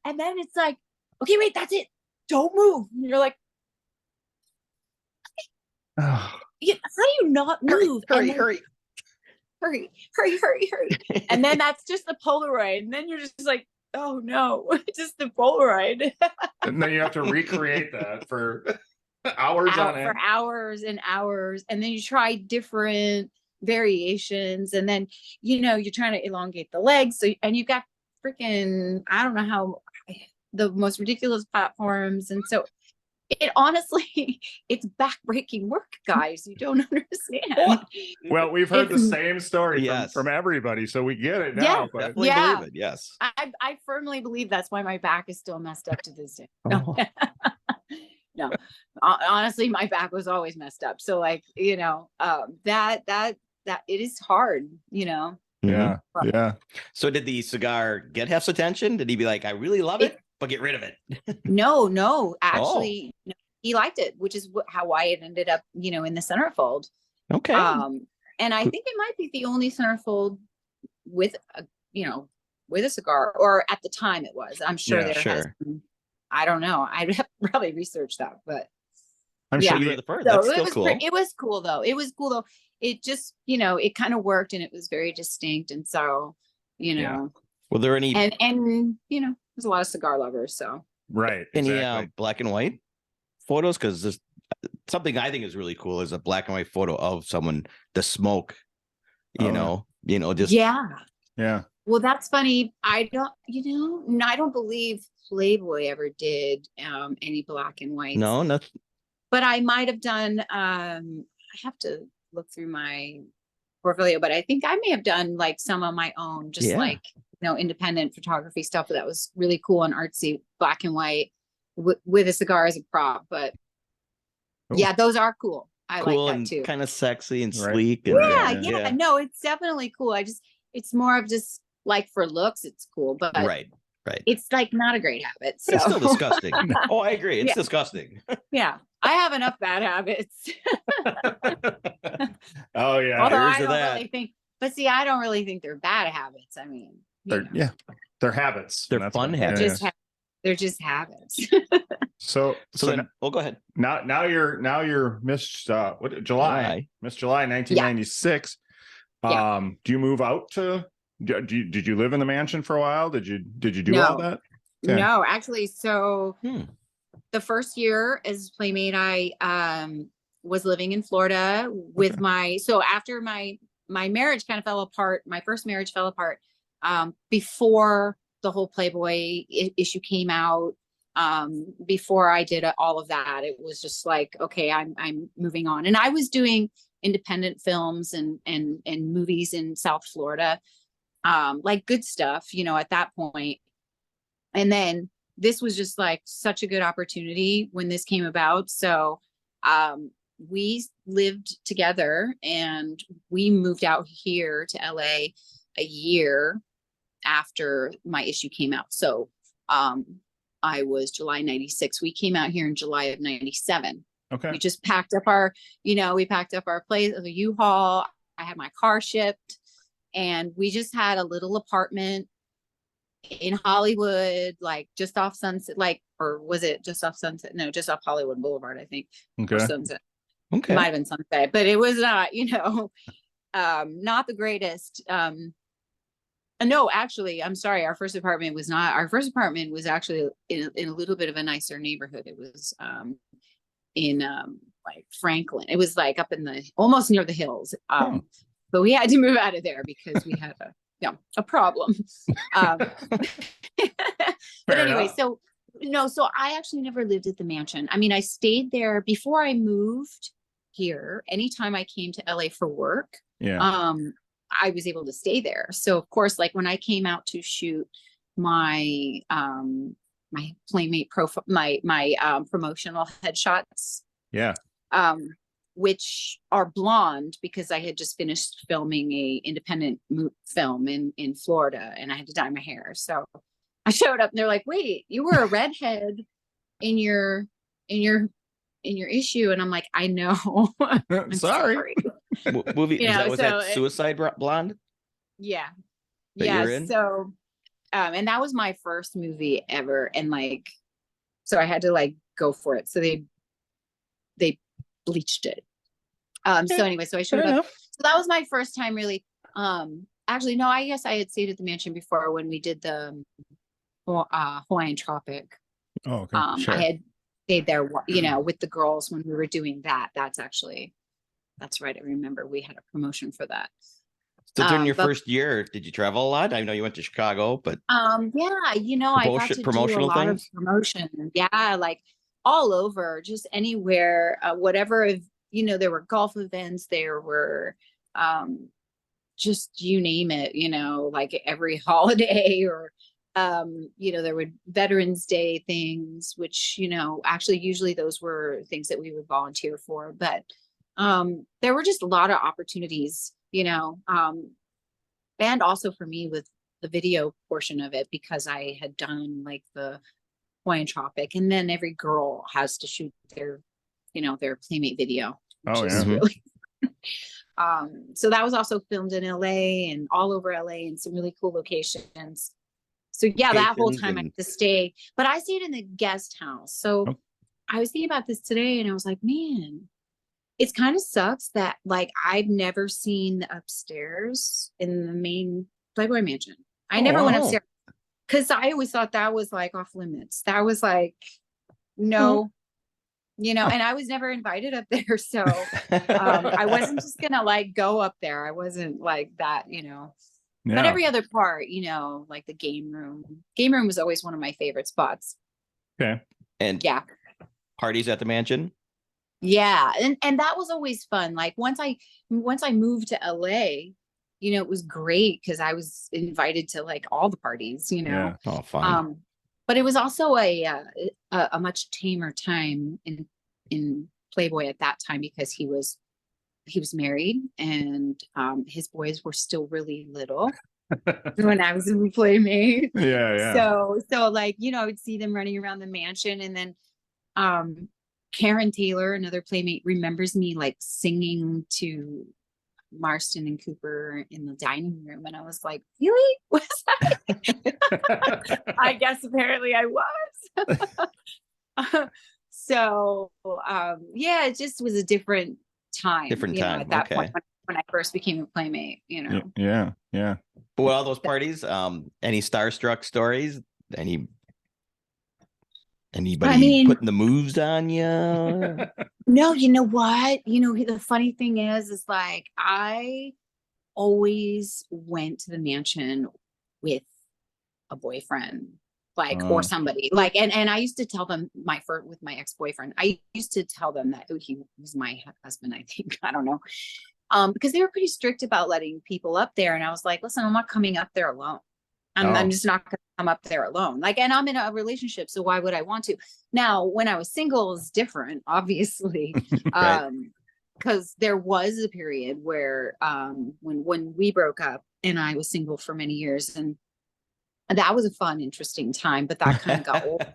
and then it's like, okay, wait, that's it, don't move. And you're like, how do you not move? Hurry. And then that's just the Polaroid, and then you're just like, oh no, just the Polaroid. And then you have to recreate that for hours on end. For hours and hours. And then you try different variations. And then, you're trying to elongate the legs. So, and you got freaking, I don't know how, the most ridiculous platforms. And so it honestly, it's backbreaking work, guys. You don't understand. Well, we've heard the same story from everybody, so we get it now. Yeah, but definitely believe it. Yes, I firmly believe that's why my back is still messed up to this day. Oh. No, honestly, my back was always messed up. So like, that it is hard, Yeah. Mm-hmm. Yeah. So did the cigar get Hef's attention? Did he be like, I really love it, but get rid of it? No, actually, no, he liked it, which is how I ended up, in the centerfold. Okay. And I think it might be the only centerfold with a, with a cigar, or at the time it was. I'm sure has been, I don't know. I'd have probably researched that, but I'm sure you were the first. That's still cool. It was cool though. It just, it kind of worked, and it was very distinct. And so, were there any, and there's a lot of cigar lovers. So right. Any black and white photos? Because there's something I think is really cool is a black and white photo of someone, the smoke, just. Yeah. Well, that's funny. I don't believe Playboy ever did any black and white. No, nothing. But I might have done, I have to look through my portfolio, but I think I may have done like some of my own, just like, independent photography stuff that was really cool and artsy, black and white with a cigar as a prop. But yeah, those are cool. I like that too. Kind of sexy and sleek. And, yeah. No, it's definitely cool. It's more of just like for looks, it's cool, but right. It's like not a great habit. So. It's still disgusting. Oh, I agree. It's disgusting. Yeah. I have enough bad habits. Oh yeah. Although I don't really think, but see, I don't really think they're bad habits. I mean, they're habits. They're fun habits. They're just habits. So then, go ahead. Now you're Miss July, Miss July 1996. Do you move out to? Did you live in the mansion for a while? Did you do all that? Okay. No, actually. So the first year as Playmate, I was living in Florida with so after my marriage kind of fell apart, my first marriage fell apart before the whole Playboy issue came out. Before I did all of that, it was just like, okay, I'm moving on. And I was doing independent films and movies in South Florida. Like good stuff, at that point. And then this was just like such a good opportunity when this came about. So, we lived together, and we moved out here to LA a year after my issue came out. So I was July 96. We came out here in July of 97. Okay. We just packed up our, we packed up our place of a U-Haul. I had my car shipped, and we just had a little apartment in Hollywood, like just off Sunset, or was it just off Sunset? No, just off Hollywood Boulevard, I think. Okay. Or Sunset. Okay. It might have been Sunset, but it was not, not the greatest. No, actually, I'm sorry. Our first apartment was actually in a little bit of a nicer neighborhood. It was in like Franklin. It was like up in almost near the hills. But we had to move out of there because we had a problem. But anyway, enough. so I actually never lived at the mansion. I mean, I stayed there before I moved here. Anytime I came to LA for work, I was able to stay there. So of course, like when I came out to shoot my my Playmate profile, my promotional headshots, which are blonde because I had just finished filming a independent film in Florida, and I had to dye my hair. So I showed up and they're like, "Wait, you were a redhead in your issue," and I'm like, "I know." I'm Sorry. Movie was that Suicide Blonde? Yeah. That yeah. you're in? So and that was my first movie ever, and like, so I had to like go for it. So they bleached it. So anyway, so I showed up. So that was my first time really. Actually, no, I guess I had stayed at the mansion before when we did the Hawaiian Tropic. Oh, okay. Sure. I had stayed there, with the girls when we were doing that. That's right. I remember we had a promotion for that. So during your first year, did you travel a lot? I know you went to Chicago, but I got to do a lot of promotion. Yeah, like all over, just anywhere, whatever. There were golf events, there were just you name it, like every holiday, or there were Veterans Day things, which actually usually those were things that we would volunteer for, but there were just a lot of opportunities, and also for me with the video portion of it, because I had done like the Hawaiian Tropic, and then every girl has to shoot their Playmate video. Oh yeah. Really so that was also filmed in LA and all over LA in some really cool locations. So yeah, that whole time I had to stay, but I stayed in the guest house. So I was thinking about this today, and I was like, man, it's kind of sucks that like I've never seen the upstairs in the main Playboy Mansion. I never went upstairs because I always thought that was like off limits. That was like, no, and I was never invited up there. So I wasn't just gonna like go up there. I wasn't like that, But every other part, like the game room was always one of my favorite spots. Okay. And parties at the mansion. Yeah. And that was always fun. Like once I moved to LA, it was great because I was invited to like all the parties, Yeah. Oh, fun. But it was also a much tamer time in Playboy at that time, because he was married, and his boys were still really little when I was in Playmate. Yeah. So like, I would see them running around the mansion, and then Karen Taylor, another Playmate, remembers me like singing to Marston and Cooper in the dining room, and I was like, really? Was I? I guess apparently I was. So it just was a different time. At that point when I first became a Playmate. Yeah. Well, all those parties, any starstruck stories? Anybody putting the moves on you? No, you know what? The funny thing is like I always went to the mansion with a boyfriend, like, or somebody like, and I used to tell them with my ex-boyfriend, I used to tell them that he was my husband, I think. I don't know. Because they were pretty strict about letting people up there. And I was like, listen, I'm not coming up there alone. I'm Oh. just not going to come up there alone. Like, and I'm in a relationship, so why would I want to? Now, when I was single, is different, obviously, Right. because there was a period where when we broke up, and I was single for many years, and that was a fun, interesting time. But that kind of got old.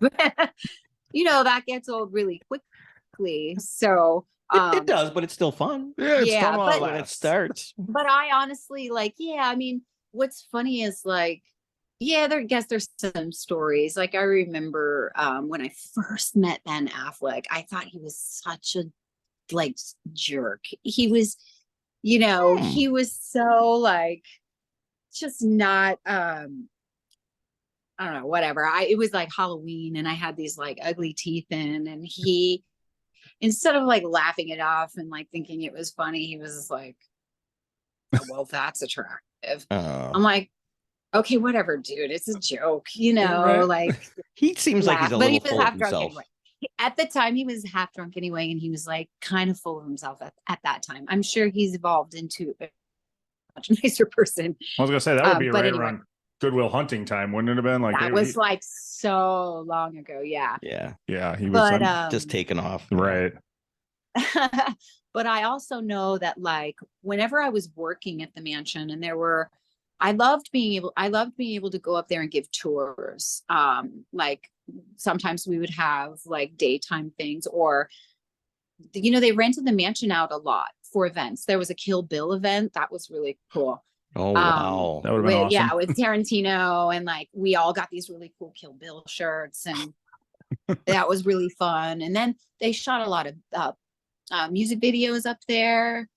That gets old really quickly. So It does, but it's still fun. Yeah, it's Yeah, fun while it When it lasts. starts. but I honestly I mean, what's funny is there's some stories. Like I remember when I first met Ben Affleck, I thought he was such a jerk. He was, he was so just not I don't know, whatever. It was like Halloween and I had these ugly teeth in, and he, instead of laughing it off and thinking it was funny, he was just like, "Oh, well, that's attractive." I'm like, okay, whatever, dude. It's a joke, Right. He seems like laugh. he's a But he little was full of half drunk himself. anyway. At the time, he was half drunk anyway, and he was kind of full of himself at that time. I'm sure he's evolved into a much nicer person. I was gonna say that would be But right anyway, around Goodwill Hunting time, wouldn't it have been? that was so long ago. Yeah. Yeah. yeah, he was But Just taking off. right. but I also know that whenever I was working at the mansion, and I loved being able to go up there and give tours. Sometimes we would have daytime things, or they rented the mansion out a lot for events. There was a Kill Bill event that was really cool. Oh, wow. That would have been awesome. Yeah, with Tarantino, and we all got these really cool Kill Bill shirts, and that was really fun. And then they shot a lot of music videos up there,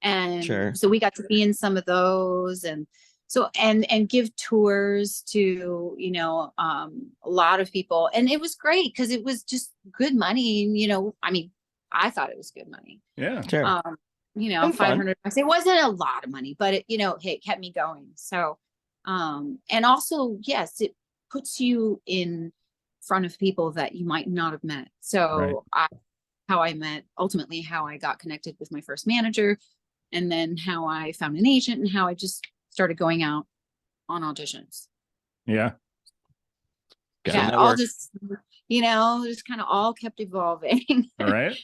and Sure. so we got to be in some of those, and so and give tours to a lot of people, and it was great because it was just good money. I mean, I thought it was good money. Yeah. Sure. And fun. $500. It wasn't a lot of money, but hey, it kept me going. So, and also, yes, it puts you in front of people that you might not have met. So ultimately how I got connected with my first manager, and then how I found an agent, and how I just started going out on auditions. Yeah. Yeah, all just, just kind of all kept evolving. All right.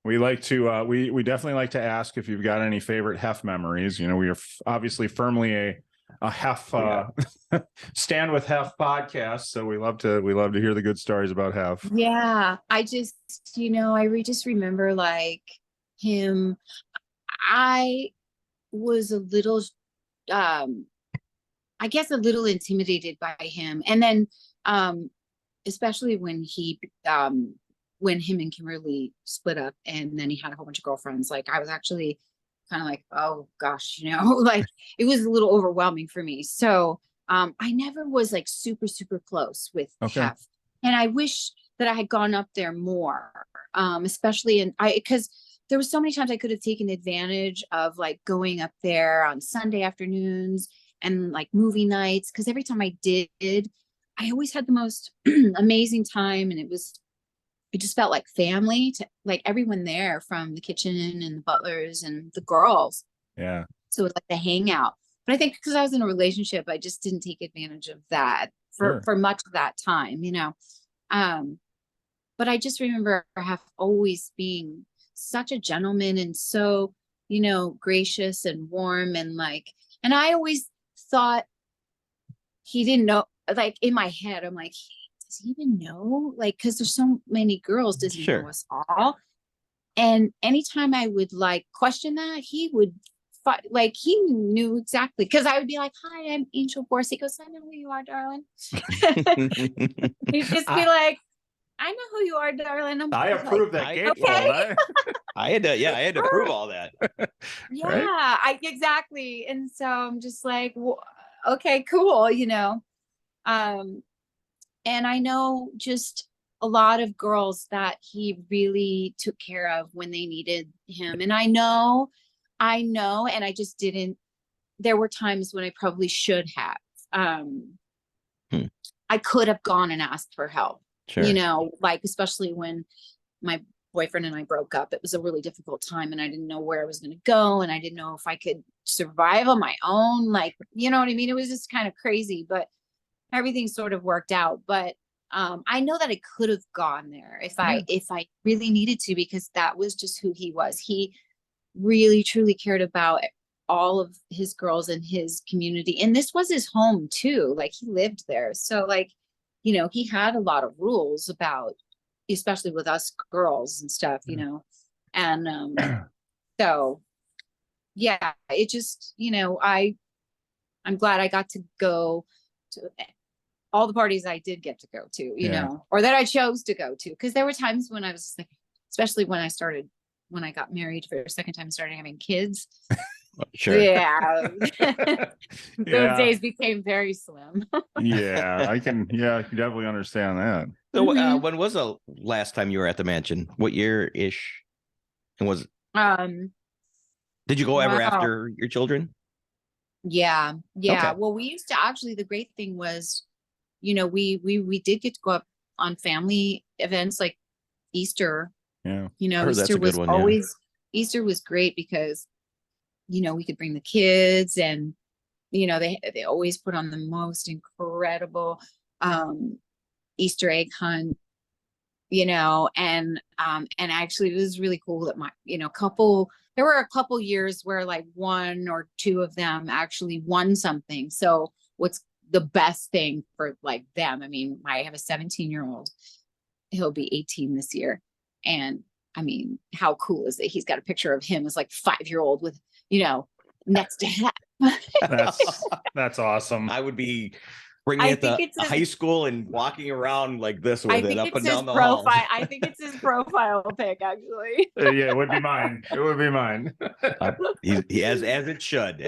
We like to we definitely like to ask if you've got any favorite Hef memories. We are obviously firmly a Hef stand with Hef podcast, so we love to hear the good stories about Hef. Yeah, I just just remember him. I was a little I guess a little intimidated by him, and then especially when him and Kimberly split up, and then he had a whole bunch of girlfriends. I was actually kind of oh gosh, it was a little overwhelming for me. So I never was super, super close with Hef. And I wish that I had gone up there more, especially because there was so many times I could have taken advantage of going up there on Sunday afternoons and movie nights. Because every time I did, I always had the most amazing time, and it just felt like family to everyone there, from the kitchen and the butlers and the girls. Yeah. So it was the hangout. But I think because I was in a relationship, I just didn't take advantage of that for much of that time, But I just remember Hef always being such a gentleman, and so, gracious and warm, and and I always thought he didn't know, in my head, I'm does he even know? Because there's so many girls, does he know us all? And anytime I would question that, he would he knew exactly, because I would be like, "Hi, I'm Angel Boris." He goes, "I know who you are, darling." He'd just be like, "I know who you are, darling." I approve that gatefold. I had to prove all that. Yeah, right? Exactly. And so I'm just okay, cool, and I know just a lot of girls that he really took care of when they needed him. And I know, and I just didn't. There were times when I probably should have. I could have gone and asked for help, Sure. especially when my boyfriend and I broke up. It was a really difficult time, and I didn't know where I was going to go, and I didn't know if I could survive on my own. Like, you know what I mean? It was just kind of crazy, but everything sort of worked out. But I know that I could have gone there if I really needed to, because that was just who he was. He really truly cared about all of his girls in his community, and this was his home too. Like, he lived there, so like, you know, he had a lot of rules about, especially with us girls and stuff, you know. And so yeah, it just, you know, I'm glad I got to go to all the parties I did get to go to, you know, or that I chose to go to, because there were times when I was like, especially when I got married for a second time, started having kids. Sure. Yeah. Those days became very slim. I can definitely understand that. So when was the last time you were at the mansion? What year-ish? And was did you go ever after your children? Yeah. Okay. Well, we used to actually, the great thing was, you know, we did get to go up on family events like Easter. Yeah. You know, That's Easter a good was one, always, Easter was great because, you know, we could bring the kids, and, you know, they always put on the most incredible Easter egg hunt, you know, and actually it was really cool that my, you know, there were a couple years where like one or two of them actually won something. So what's the best thing for like them? I mean, I have a 17-year-old, he'll be 18 this year. And I mean, how cool is it? He's got a picture of him as like 5-year-old with, you know, next to him. That's awesome. I would be bringing it to high school and walking around like this with it up and down the hall. I think it's his profile pic, actually. Yeah, it would be mine. It would be mine. He as it should.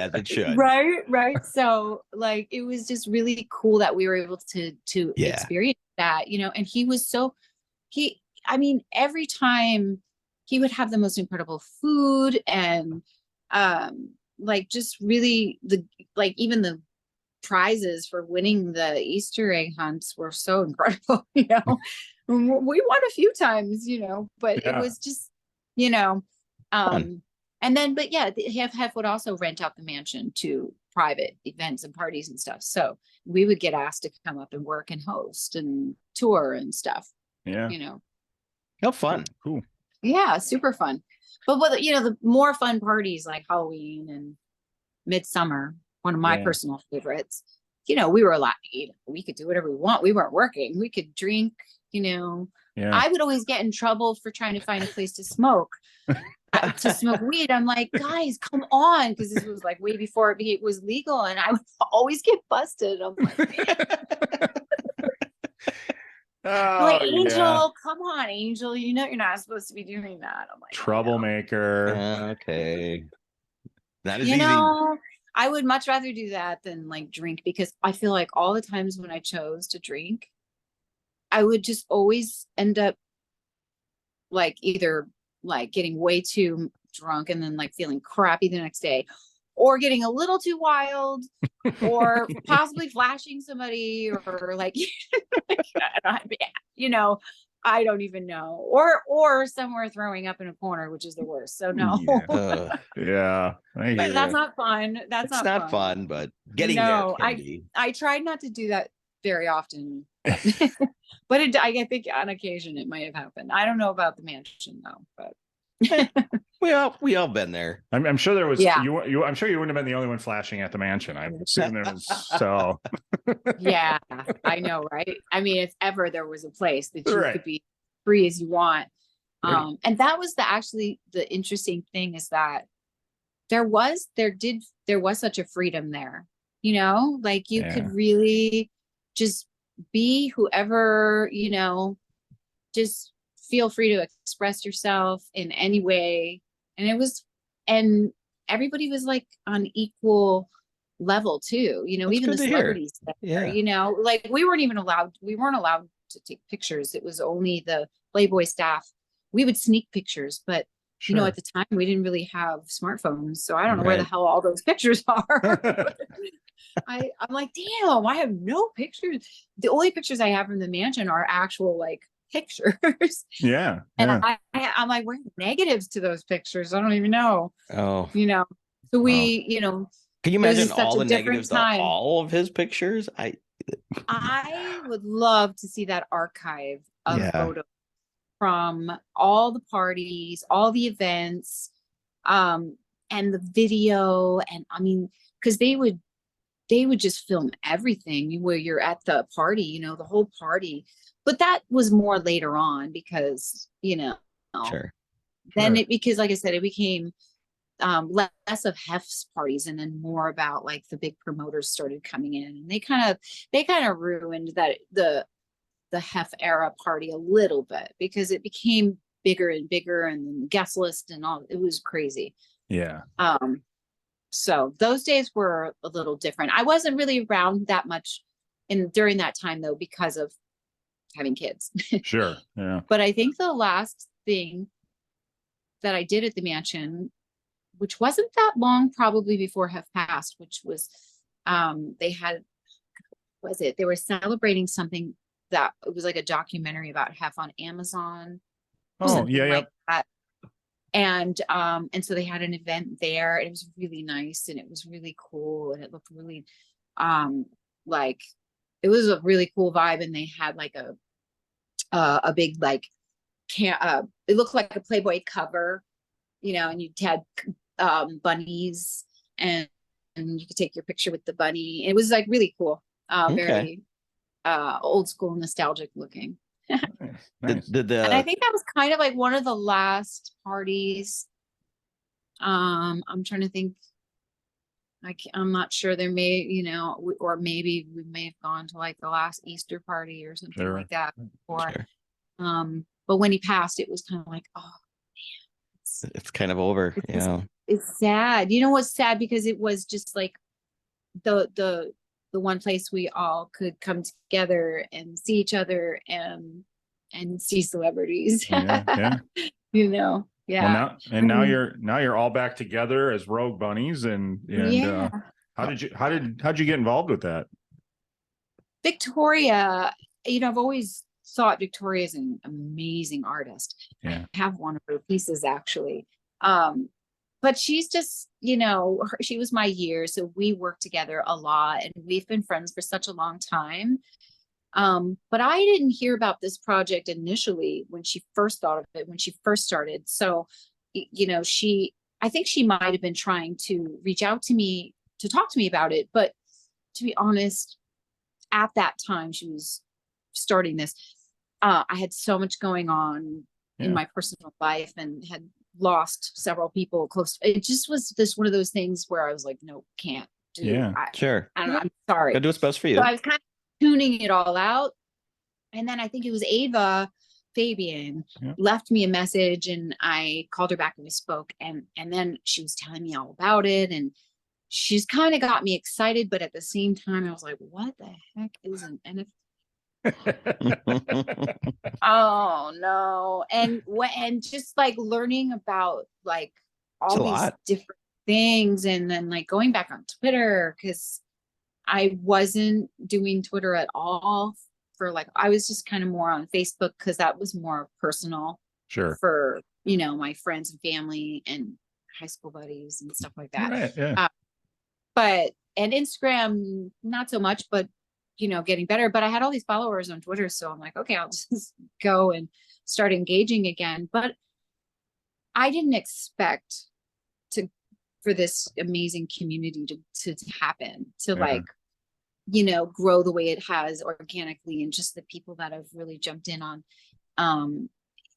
Right. So like, it was just really cool that we were able to experience that, you know. And he was I mean, every time he would have the most incredible food, and like, just really even the prizes for winning the Easter egg hunts were so incredible, you know. We won a few times, you know, but it was just, you know, and then, but yeah, Hef would also rent out the mansion to private events and parties and stuff. So we would get asked to come up and work and host and tour and stuff. Yeah. You know. How fun. Cool. Yeah, super fun. But what, you know, the more fun parties like Halloween and Midsummer, one of my personal favorites, you know, we were allowed to eat. We could do whatever we want. We weren't working. We could drink, you know. Yeah. I would always get in trouble for trying to find a place to smoke. Weed. I'm like, guys, come on, because this was like way before it was legal, and I would always get busted. I'm like, like, Angel, come on, Angel, you know you're not supposed to be doing that. I'm like, troublemaker. Okay. That is you easy. know, I would much rather do that than like drink, because I feel like all the times when I chose to drink, I would just always end up like either like getting way too drunk and then like feeling crappy the next day, or getting a little too wild, or possibly flashing somebody, or like, you know, I don't even know, or somewhere throwing up in a corner, which is the worst. So no. Yeah. But that's not fun. That's not fun, but getting there can be. I tried not to do that very often. But I think on occasion it might have happened. I don't know about the mansion though, but we all been there. I'm sure there was. Yeah. I'm sure you wouldn't have been the only one flashing at the mansion. I assume there was. So. Yeah, I know, right? I mean, if ever there was a place that you could be free as you want, and that was actually the interesting thing, is that there was such a freedom there. You know, like you could really just be whoever, you know, just feel free to express yourself in any way. And everybody was like on equal level too, you know. That's even the celebrities there, you know, like we weren't allowed to take pictures. It was only the Playboy staff. We would sneak pictures, but you know, at the time we didn't really have smartphones, so I don't know where the hell all those pictures are. I'm like, damn, I have no pictures. The only pictures I have from the mansion are actual like pictures. Yeah. And Yeah. I'm like, where are the negatives to those pictures? I don't even know, Oh, you know. So Wow. we, you know, can you it was imagine just such all a the different negatives to time. all of his pictures? I would love to see that archive of Yeah. photos from all the parties, all the events, and the video. And I mean, because they would just film everything where you're at the party, you know, the whole party. But that was more later on because, you know, Sure. then Sure. because like I said, it became less of Hef's parties and then more about like the big promoters started coming in, and they kind of ruined that the Hef era party a little bit because it became bigger and bigger, and then the guest list and all, it was crazy. Yeah. So those days were a little different. I wasn't really around that much during that time though, because of having kids. Sure. Yeah. But I think the last thing that I did at the mansion, which wasn't that long, probably before Hef passed, which was they were celebrating something that it was like a documentary about Hef on Amazon. Oh, something yeah. like that. And so they had an event there, and it was really nice, and it was really cool, and it looked really like it was a really cool vibe. And they had like a big like it looked like a Playboy cover, you know, and you had bunnies, and you could take your picture with the bunny. It was like really cool, Okay. very old school, nostalgic looking. Nice. Did And I the think that was kind of like one of the last parties. I'm trying to think. I'm not sure. There may, you know, or maybe we may have gone to like the last Easter party or something Sure. like that before. Sure. But when he passed, it was kind of like, oh, It's kind of over, it's you just- know. it's sad. You know what's sad? Because it was just like the one place we all could come together and see each other and see celebrities. Yeah. Yeah. You know, yeah. Well, now you're all back together as Rogue Bunnies, and Yeah. how'd you get involved with that? Victoria, you know, I've always thought Victoria is an amazing artist. Yeah. I have one of her pieces actually. But she's just, you know, she was my year. So we worked together a lot, and we've been friends for such a long time. But I didn't hear about this project initially when she first thought of it, when she first started. So, you know, I think she might have been trying to reach out to me to talk to me about it. But to be honest, at that time she was starting this, I had so much going on in my personal life and had lost several people close. It just was one of those things where I was like, no, can't do. Yeah. Sure. I'm sorry. Gotta do what's best for you. So I was kind of tuning it all out. And then I think it was Ava Fabian left me a message, and I called her back and we spoke. And then she was telling me all about it, and she's kind of got me excited, but at the same time, I was like, what the heck is an NFT? Oh no. And just like learning about like all these different things, and then like going back on Twitter, because I wasn't doing Twitter at all for like, I was just kind of more on Facebook because that was more personal. Sure. For, you know, my friends and family and high school buddies and stuff like that. Right, yeah. And Instagram, not so much, but you know, getting better. But I had all these followers on Twitter, so I'm like, okay, I'll just go and start engaging again. But I didn't expect for this amazing community to happen, to like, you know, grow the way it has organically, and just the people that have really jumped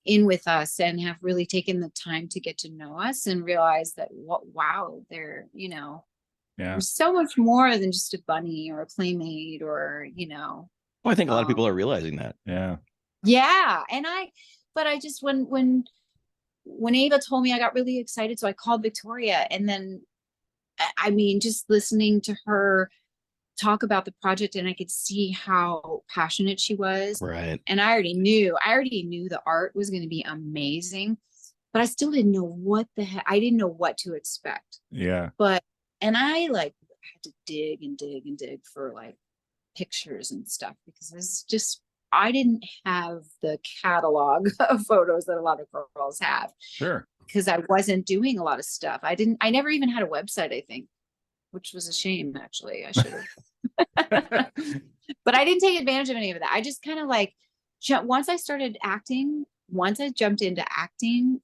in with us and have really taken the time to get to know us and realize that wow, they're, you know, there's so much more than just a bunny or a playmate, or, you know. Well, I think a lot of people are realizing that. Yeah. And but I just, when Ava told me, I got really excited. So I called Victoria, and then, I mean, just listening to her talk about the project, and I could see how passionate she was. Right. And I already knew the art was going to be amazing, but I still didn't know what the heck. I didn't know what to expect. Yeah. And I like had to dig and dig and dig for like pictures and stuff, because it's just, I didn't have the catalog of photos that a lot of girls have Sure. because I wasn't doing a lot of stuff. I never even had a website, I think, which was a shame, actually. I should have. But I didn't take advantage of any of that. I just kind of like, once I started acting, once I jumped into acting,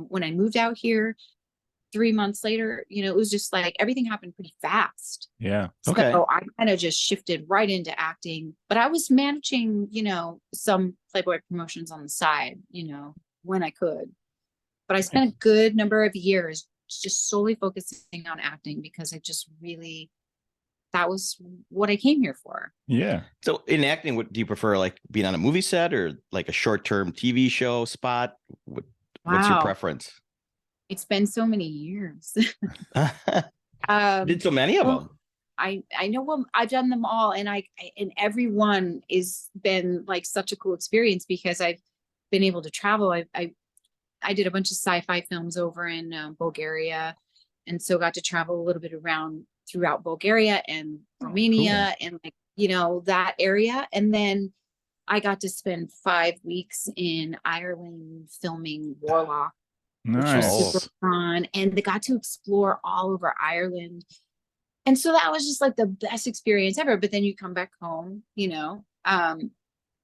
when I moved out here 3 months later, it was just like everything happened pretty fast. Yeah. Okay. So I kind of just shifted right into acting, but I was managing, some Playboy promotions on the side, when I could. But I spent a good number of years just solely focusing on acting because I just really, that was what I came here for. Yeah. So in acting, what do you prefer, like being on a movie set or like a short-term TV show spot? What's your Wow. preference? It's been so many years. Did so many of them. I know I've done them all, and and every one is been like such a cool experience because I've been able to travel. I did a bunch of sci-fi films over in Bulgaria, and so got to travel a little bit around throughout Bulgaria and Romania and that area. And then I got to spend 5 weeks in Ireland filming Warlock, which was super fun, and they got to explore all over Ireland. And so that was just like the best experience ever. But then you come back home,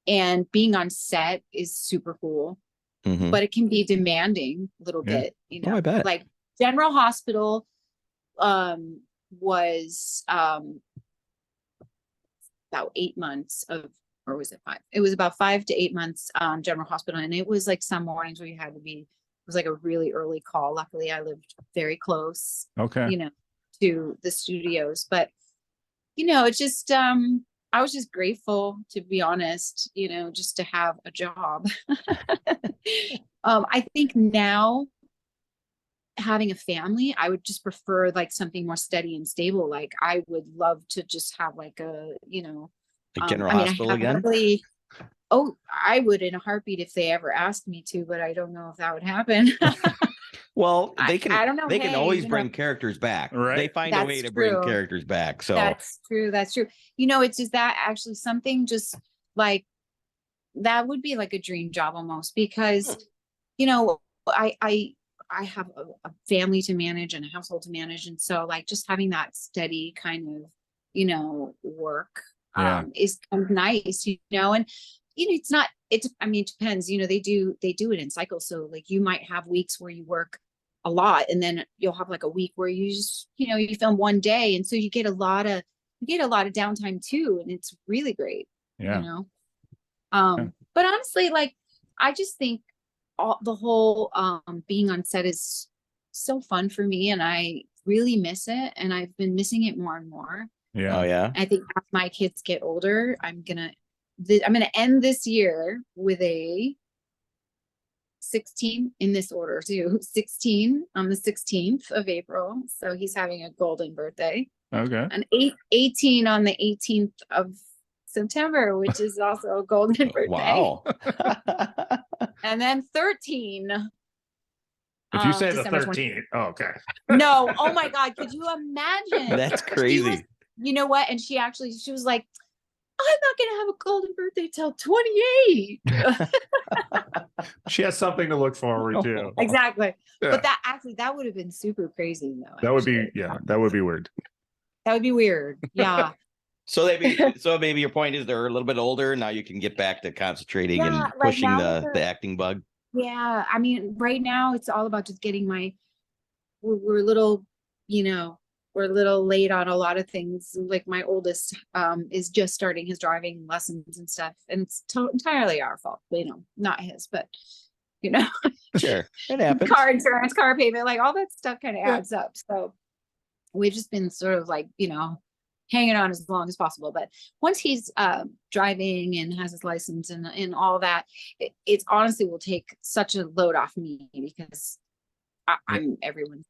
and being on set is super cool, but it can be demanding a little bit, Oh, I bet. like General Hospital was about 8 months or was it 5? It was about 5 to 8 months General Hospital. And it was like some mornings where you had to be, it was like a really early call. Luckily I lived very close, to the studios, but it's just I was just grateful, to be honest, just to have a job. I think now having a family, I would just prefer like something more steady and stable. Like I would love to just have like a, Like General Hospital again? I would in a heartbeat if they ever asked me to, but I don't know if that would happen. Well, they can. I don't know. They can always bring characters back. Right. They find a way to bring characters back. So that's true. That's true. It's just that actually something just like that would be like a dream job almost because, I have a family to manage and a household to manage, and so like just having that steady kind of work is kind of nice, and it's not. It depends. They do it in cycles. So like you might have weeks where you work a lot, and then you'll have like a week where you just you film one day, and so you get a lot of downtime too, and it's really great. But honestly, like I just think the whole being on set is so fun for me, and I really miss it, and I've been missing it more and more. Oh yeah. I think as my kids get older, I'm gonna end this year with a 16 in this order too. 16 on the 16th of April. So he's having a golden birthday. Okay. And 18 on the 18th of September, which is also a golden birthday. Wow. And then 13. If you say December the 13th, okay. No, oh my God, could you imagine? That's crazy. You know what? And she was like, I'm not gonna have a golden birthday till 28. She has something to look forward to. Exactly. Yeah. But that would have been super crazy though. That would be weird. That would be weird. Yeah. So maybe your point is they're a little bit older now. You can get back to concentrating and pushing the acting bug. Yeah, right now it's all about just getting we're a little, we're a little late on a lot of things. Like my oldest is just starting his driving lessons and stuff, and it's entirely our fault, not his, but Sure, it happens. Car insurance, car payment, like all that stuff kind of adds up. So we've just been sort of like, hanging on as long as possible. But once he's driving and has his license and all that, it honestly will take such a load off me because I'm everyone's,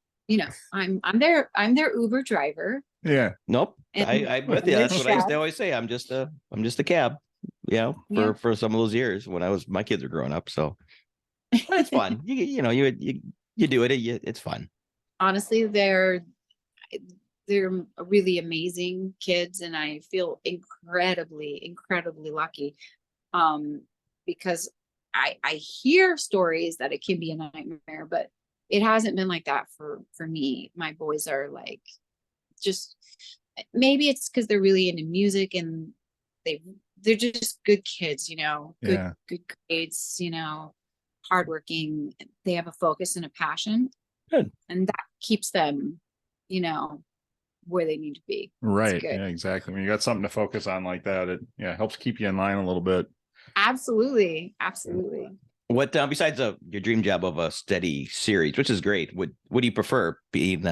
I'm their Uber driver. Yeah. Nope. I'm with you. That's what I used to always say. I'm just a cab, for some of those years when my kids were growing up. So but it's fun. You do it. It's fun. Honestly, they're really amazing kids, and I feel incredibly lucky Because I hear stories that it can be a nightmare, but it hasn't been like that for me. My boys are like, just, maybe it's because they're really into music and they're just good kids, you know, good grades, you know, hardworking. They have a focus and a passion. Good. And that keeps them, you know, where they need to be. Right. Yeah, exactly. When you got something to focus on like that, it helps keep you in line a little bit. Absolutely. What besides your dream job of a steady series, which is great, what do you prefer, being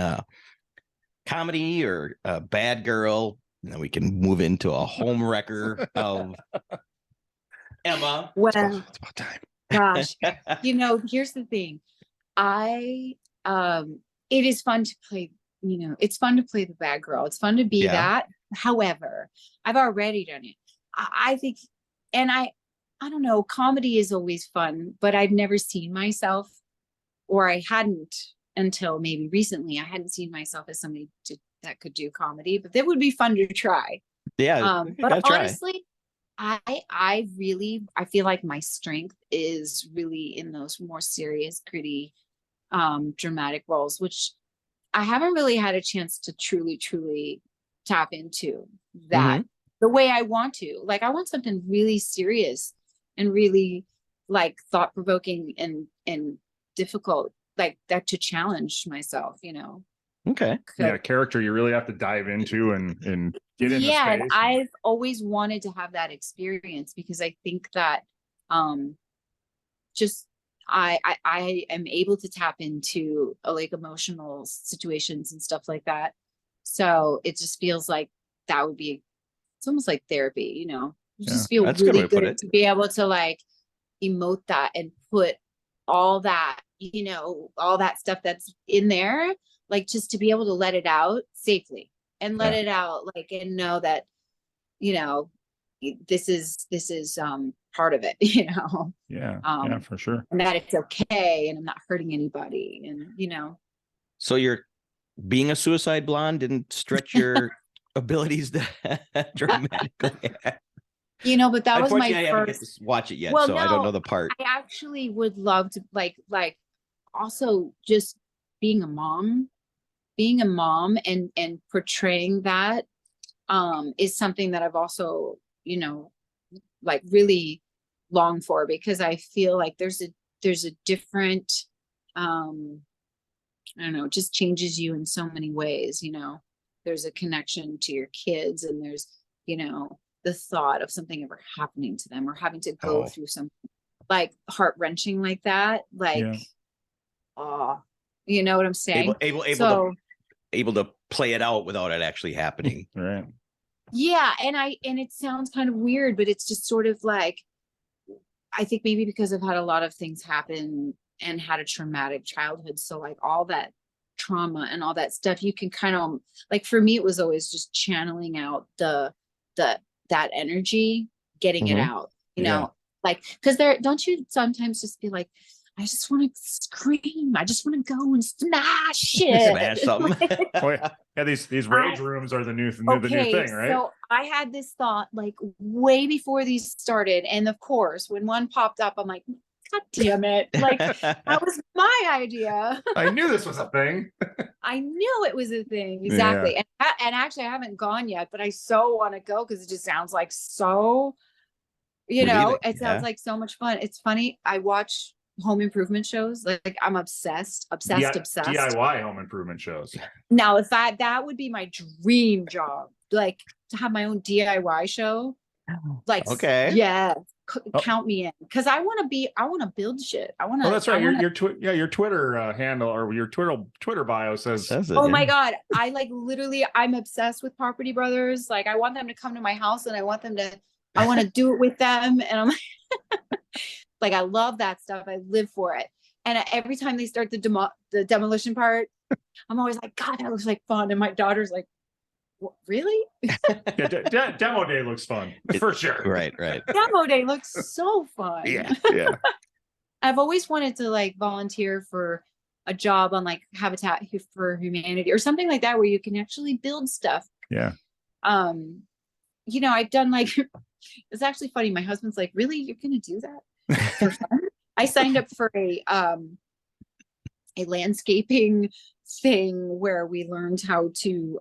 comedy or a bad girl? And then we can move into a home wrecker of Emma. Well, it's about time. Gosh, you know, here's the thing. It is fun to play, you know, it's fun to play the bad girl. It's fun to be that. However, I've already done it. I think, and I don't know, comedy is always fun, but I've never seen myself, or I hadn't until maybe recently. I hadn't seen myself as somebody that could do comedy, but that would be fun to try. Yeah. But honestly, I feel like my strength is really in those more serious, gritty, dramatic roles, which I haven't really had a chance to truly tap into that the way I want to. Like, I want something really serious and really like thought-provoking and difficult, like that, to challenge myself, you know. Okay. Yeah, character you really have to dive into and get in the space. And I've always wanted to have that experience, because I think that just I am able to tap into like emotional situations and stuff like that. So it just feels like that would be, it's almost like therapy, you know. You just feel really good to be able to like emote that and put all that, you know, all that stuff that's in there, like just to be able to let it out safely and let it out, like, and know that, you know, this is part of it, you know. Yeah, for sure. And that it's okay, and I'm not hurting anybody, and you know. So you're being a suicide blonde didn't stretch your abilities dramatically. You know, but that was my I haven't get first to watch it yet, well, so no, I don't know the part. I actually would love to like also just being a mom and portraying that is something that I've also, you know, like really long for, because I feel like there's a different I don't know, it just changes you in so many ways, you know. There's a connection to your kids, and there's, you know, the thought of something ever happening to them or having to go through something like heart-wrenching like that, like you know what I'm saying? Able to play it out without it actually happening. Right. Yeah, and it sounds kind of weird, but it's just sort of like, I think maybe because I've had a lot of things happen and had a traumatic childhood, so like all that trauma and all that stuff, you can kind of like, for me it was always just channeling out that energy, getting it out, you know, like, because don't you sometimes just be like, I just want to scream, I just want to go and smash it. Smash something. Yeah, these rage rooms are the new thing, right? So I had this thought like way before these started, and of course when one popped up, I'm like, God damn it, like that was my idea. I knew this was a thing. I knew it was a thing, exactly. And actually I haven't gone yet, but I so want to go, because it just sounds like so, you know, it sounds like so much fun. It's funny, I watch home improvement shows, like I'm obsessed. DIY home improvement shows. Now, if that would be my dream job, like to have my own DIY show. Like, count me in, because I want to build shit. I want to. Oh, that's right. Your Twitter handle, or your Twitter bio says. My God, I like literally, I'm obsessed with Property Brothers. Like, I want them to come to my house, and I want to do it with them, and I'm like, I love that stuff. I live for it. And every time they start the demolition part, I'm always like, God, that looks like fun. And my daughter's like, what, really? Demo day looks fun for sure. Right. Demo day looks so fun. Yeah. I've always wanted to like volunteer for a job on like Habitat for Humanity or something like that, where you can actually build stuff. Yeah. You know, I've done like It's actually funny. My husband's like, really? You're going to do that for fun? I signed up for a landscaping thing where we learned how to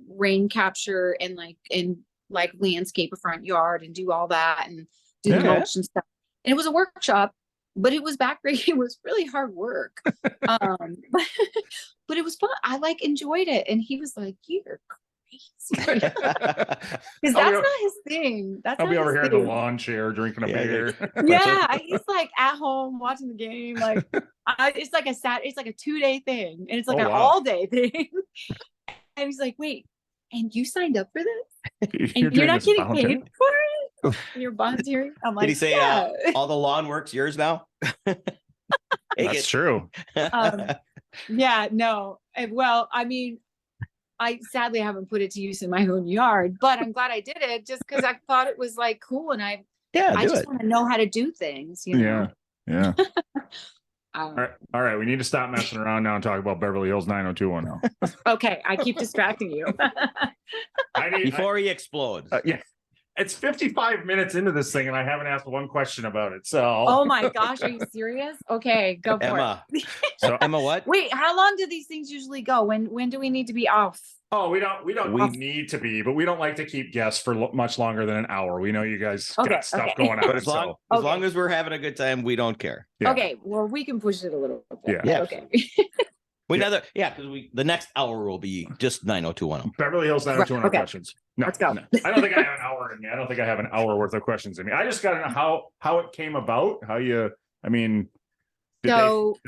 rain capture and like landscape a front yard and do all that and do the Okay. mulch and stuff. And it was a workshop, but it was backbreaking. It was really hard work. But it was fun. I like enjoyed it. And he was like, you're crazy. Because that's not his thing. That's I'll not be over his here in the thing. lawn chair drinking a Yeah, beer. Yeah, he's like at home watching the game. Like it's like a 2-day thing, and it's like Oh, an wow. all-day thing. And he's like, wait, and you signed up for this? And you're doing not this getting volunteer? paid for it? You're volunteering? I'm like, Did he say yeah. all the lawn work's yours now? That's true. Yeah, no. Well, I mean, I sadly haven't put it to use in my own yard, but I'm glad I did it just because I thought it was like cool, and I Yeah, do just it. want to know how to do things, you know. Yeah. Um, All right. We need to stop messing around now and talk about Beverly Hills 90210. okay, I keep distracting you. Before he explodes. Yeah. It's 55 minutes into this thing, and I haven't asked one question about it. So, Oh my gosh, are you serious? Okay, go for Emma. it. So Emma, what? Wait, how long do these things usually go? When do we need to be off? Oh, we don't need to be, but we don't like to keep guests for much longer than an hour. We know you guys got stuff going on. But as long as we're having a good time, we don't care. Yeah. Okay, well, we can push it a little bit. Yeah. Okay. Because the next hour will be just 90210. Beverly Hills 90210 Okay. questions. No, Let's go. no. I don't think I have an hour in me. I don't think I have an hour worth of questions in me. I just got to know how it came about. Did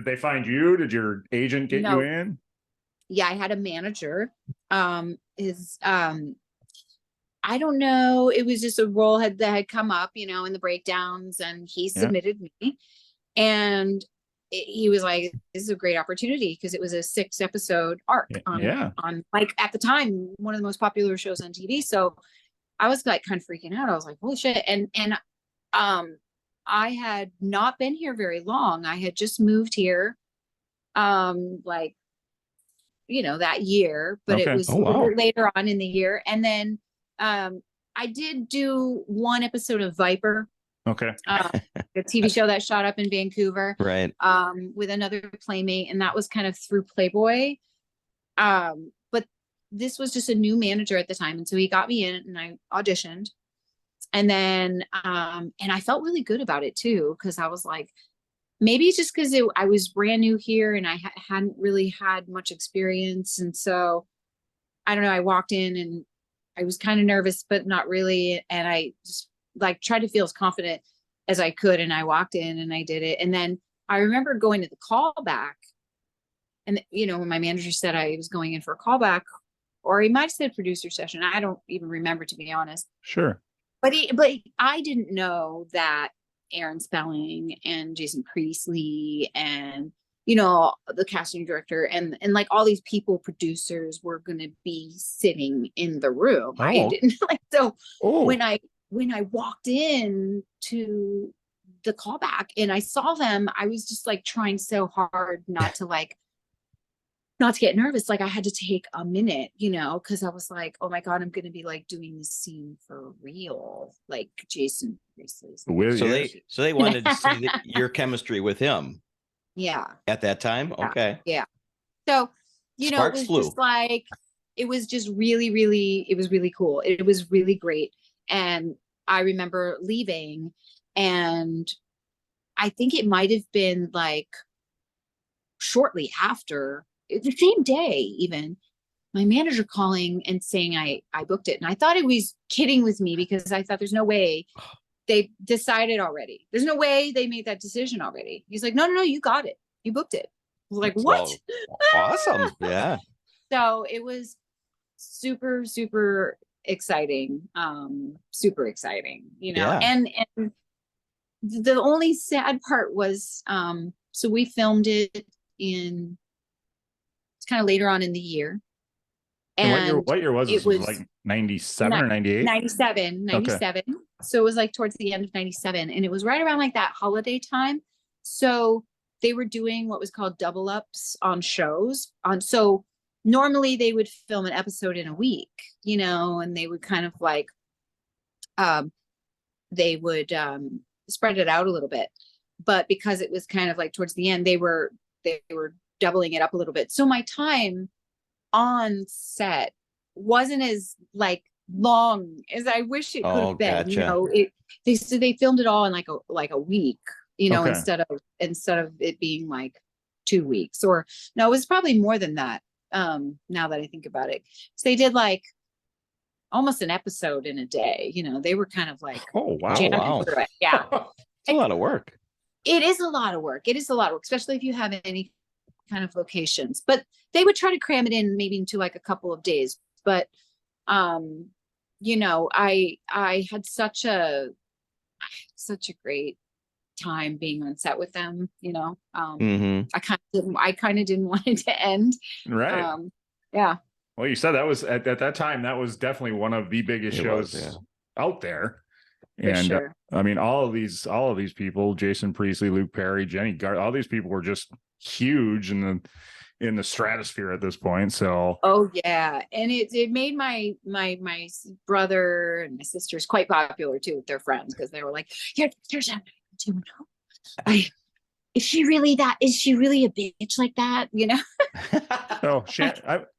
they find you? Did your agent get you in? Yeah, I had a manager. I don't know. It was just a role that had come up, in the breakdowns, and he submitted me, and he was like, this is a great opportunity because it was a 6-episode arc on like at the time, one of the most popular shows on TV. So I was like kind of freaking out. I was like, holy shit. And I had not been here very long. I had just moved here, that year, but it was later on in the year. And then I did do one episode of Viper. Okay. The TV show that shot up in Vancouver. Right. With another playmate, and that was kind of through Playboy. But this was just a new manager at the time. And so he got me in and I auditioned. And then and I felt really good about it too, because I was like, maybe it's just because I was brand new here and I hadn't really had much experience. And so I don't know, I walked in and I was kind of nervous, but not really. And I just like tried to feel as confident as I could. And I walked in and I did it. And then I remember going to the callback, and when my manager said I was going in for a callback, or he might have said producer session. I don't even remember, to be honest. Sure. But I didn't know that Aaron Spelling and Jason Priestley and the casting director and like all these producers were going to be sitting in the room. Oh. I didn't when I walked in to the callback and I saw them, I was just like trying so hard not to get nervous. Like I had to take a minute, because I was like, oh my God, I'm going to be like doing this scene for real. Like Jason Priestley's. So they wanted to see your chemistry with him. Yeah. At that time. Yeah. Okay. Yeah. So, Sparks it was just like, it was just really, really, it was really cool. It was really great. And I remember leaving, and I think it might have been like shortly after, the same day even, my manager calling and saying I booked it. And I thought he was kidding with me because I thought there's no way they decided already. There's no way they made that decision already. He's like, no, you got it. You booked it. I was like, what? Awesome. Yeah. So it was super, super exciting. Super exciting, Yeah. and the only sad part was, so we filmed it it's kind of later on in the year. And what year was it? It was like 97 or 98? 97. Okay. So it was like towards the end of 97. And it was right around like that holiday time. So they were doing what was called double ups on shows. So normally they would film an episode in a week, and they would kind of like they would spread it out a little bit. But because it was kind of like towards the end, they were doubling it up a little bit. So my time on set wasn't as like long as I wish it could have been. You Gotcha. know, they filmed it all in like a week, you know, Okay. instead of it being like 2 weeks, or no, it was probably more than that. Now that I think about it, so they did like almost an episode in a day. You know, they were kind of like Oh, wow. jamming wow. through it. Yeah. It's a lot of work. It is a lot of work. It is a lot of work, especially if you have any kind of locations. But they would try to cram it in maybe into like a couple of days. But you know, I had such a great time being on set with them. You know, I kind of didn't want it to end. Right. Yeah. Well, you said that was at that time, that was definitely one of the biggest It shows was, out there. For And sure. I mean, all of these people, Jason Priestley, Luke Perry, Jenny Gard, all these people were just huge in the stratosphere at this point. So, Oh yeah, and it made my brother and my sisters quite popular too with their friends, because they were like, "Yeah, there's a, do you know, is she really a bitch like that?" You know? oh,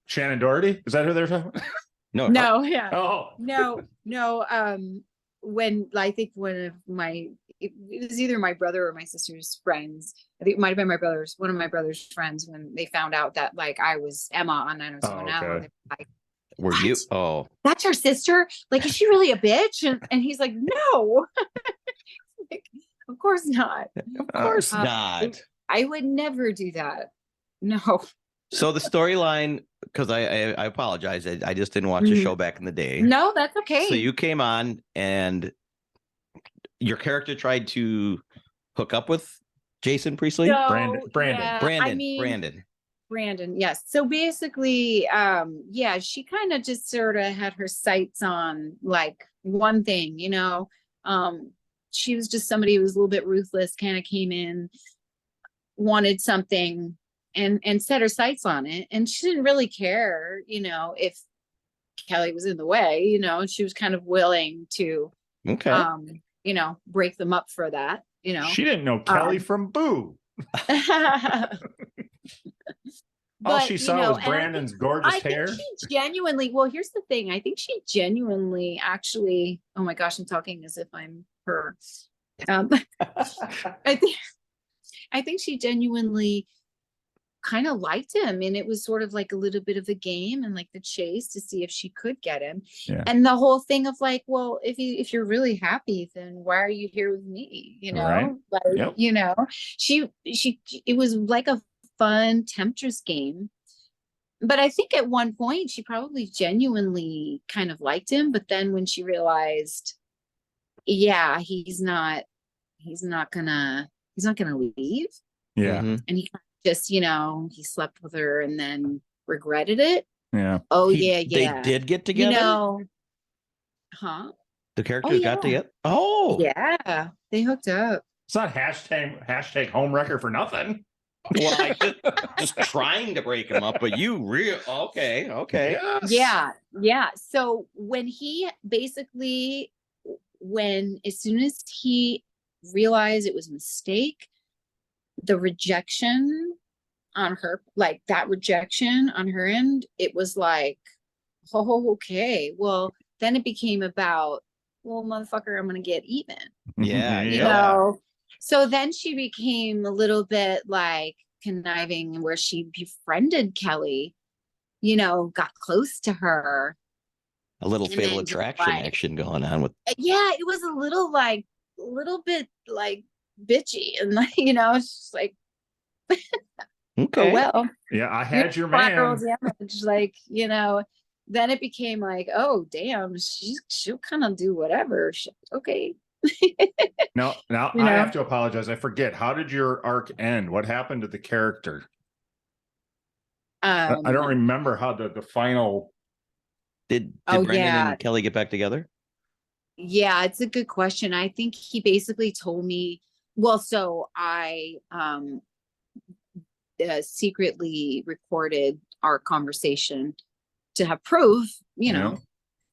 Shannon Doherty, is that who they're talking about? No, yeah, Oh, no. When I think one of it was either my brother or my sister's friends. I think it might have been one of my brother's friends, when they found out that like I was Emma on 90210. okay. They were like, Were "What? you? Oh, That's your sister? Like, is she really a bitch?" And he's like, "No." Like, of course not. of course Uh, not. I would never do that. No. So the storyline, because I apologize, I just didn't watch the Mhm. show back in the day. No, that's okay. So you came on and your character tried to hook up with Jason Priestley? So, Brandon. yeah, I mean, Brandon, yes. So basically, yeah, she kind of just sort of had her sights on like one thing, you know. She was just somebody who was a little bit ruthless, kind of came in, wanted something, and set her sights on it. And she didn't really care, you know, if Kelly was in the way, you know, and she was kind of willing to Okay. you know, break them up for that, you know. She didn't know Kelly from Boo. All she saw was Brandon's gorgeous hair. She genuinely, well, here's the thing. I think she genuinely actually, oh my gosh, I'm talking as if I'm her. I think she genuinely kind of liked him, and it was sort of like a little bit of a game and like the chase to see if she could get him. Yeah. And the whole thing of like, well, if you're really happy, then why are you here with me? You know, Right. like, Yep. you know, it was like a fun temptress game. But I think at one point she probably genuinely kind of liked him, but then when she realized, yeah, he's not gonna leave. Yeah. Mhm. And he just, you know, he slept with her and then regretted it. Yeah. Oh They yeah. did get together? You know, huh? The characters got yeah. together? Oh. Yeah, they hooked up. It's not hashtag home wrecker for nothing. Well, I just trying to break them up, but you okay. Yes. Yeah. So when as soon as he realized it was a mistake, the rejection on her, like that rejection on her end, it was like, oh, okay. Well, then it became about, well, motherfucker, I'm gonna get even. Yeah, You know? So then she became a little bit like conniving, where she befriended Kelly, you know, got close to her. A little And fatal then just attraction like- action going on with. Yeah, it was a little bit like bitchy, and like, you know, it's just like, Okay. oh well. Yeah, I had your collateral man. damage, like, you know. Then it became like, oh damn, she'll kind of do whatever. Okay. Now You I know? have to apologize. I forget. How did your arc end? What happened to the character? I don't remember how the final. Did Oh, Brandon yeah. and Kelly get back together? Yeah, it's a good question. I think he basically told me, well, so I secretly recorded our conversation to have proof, you know,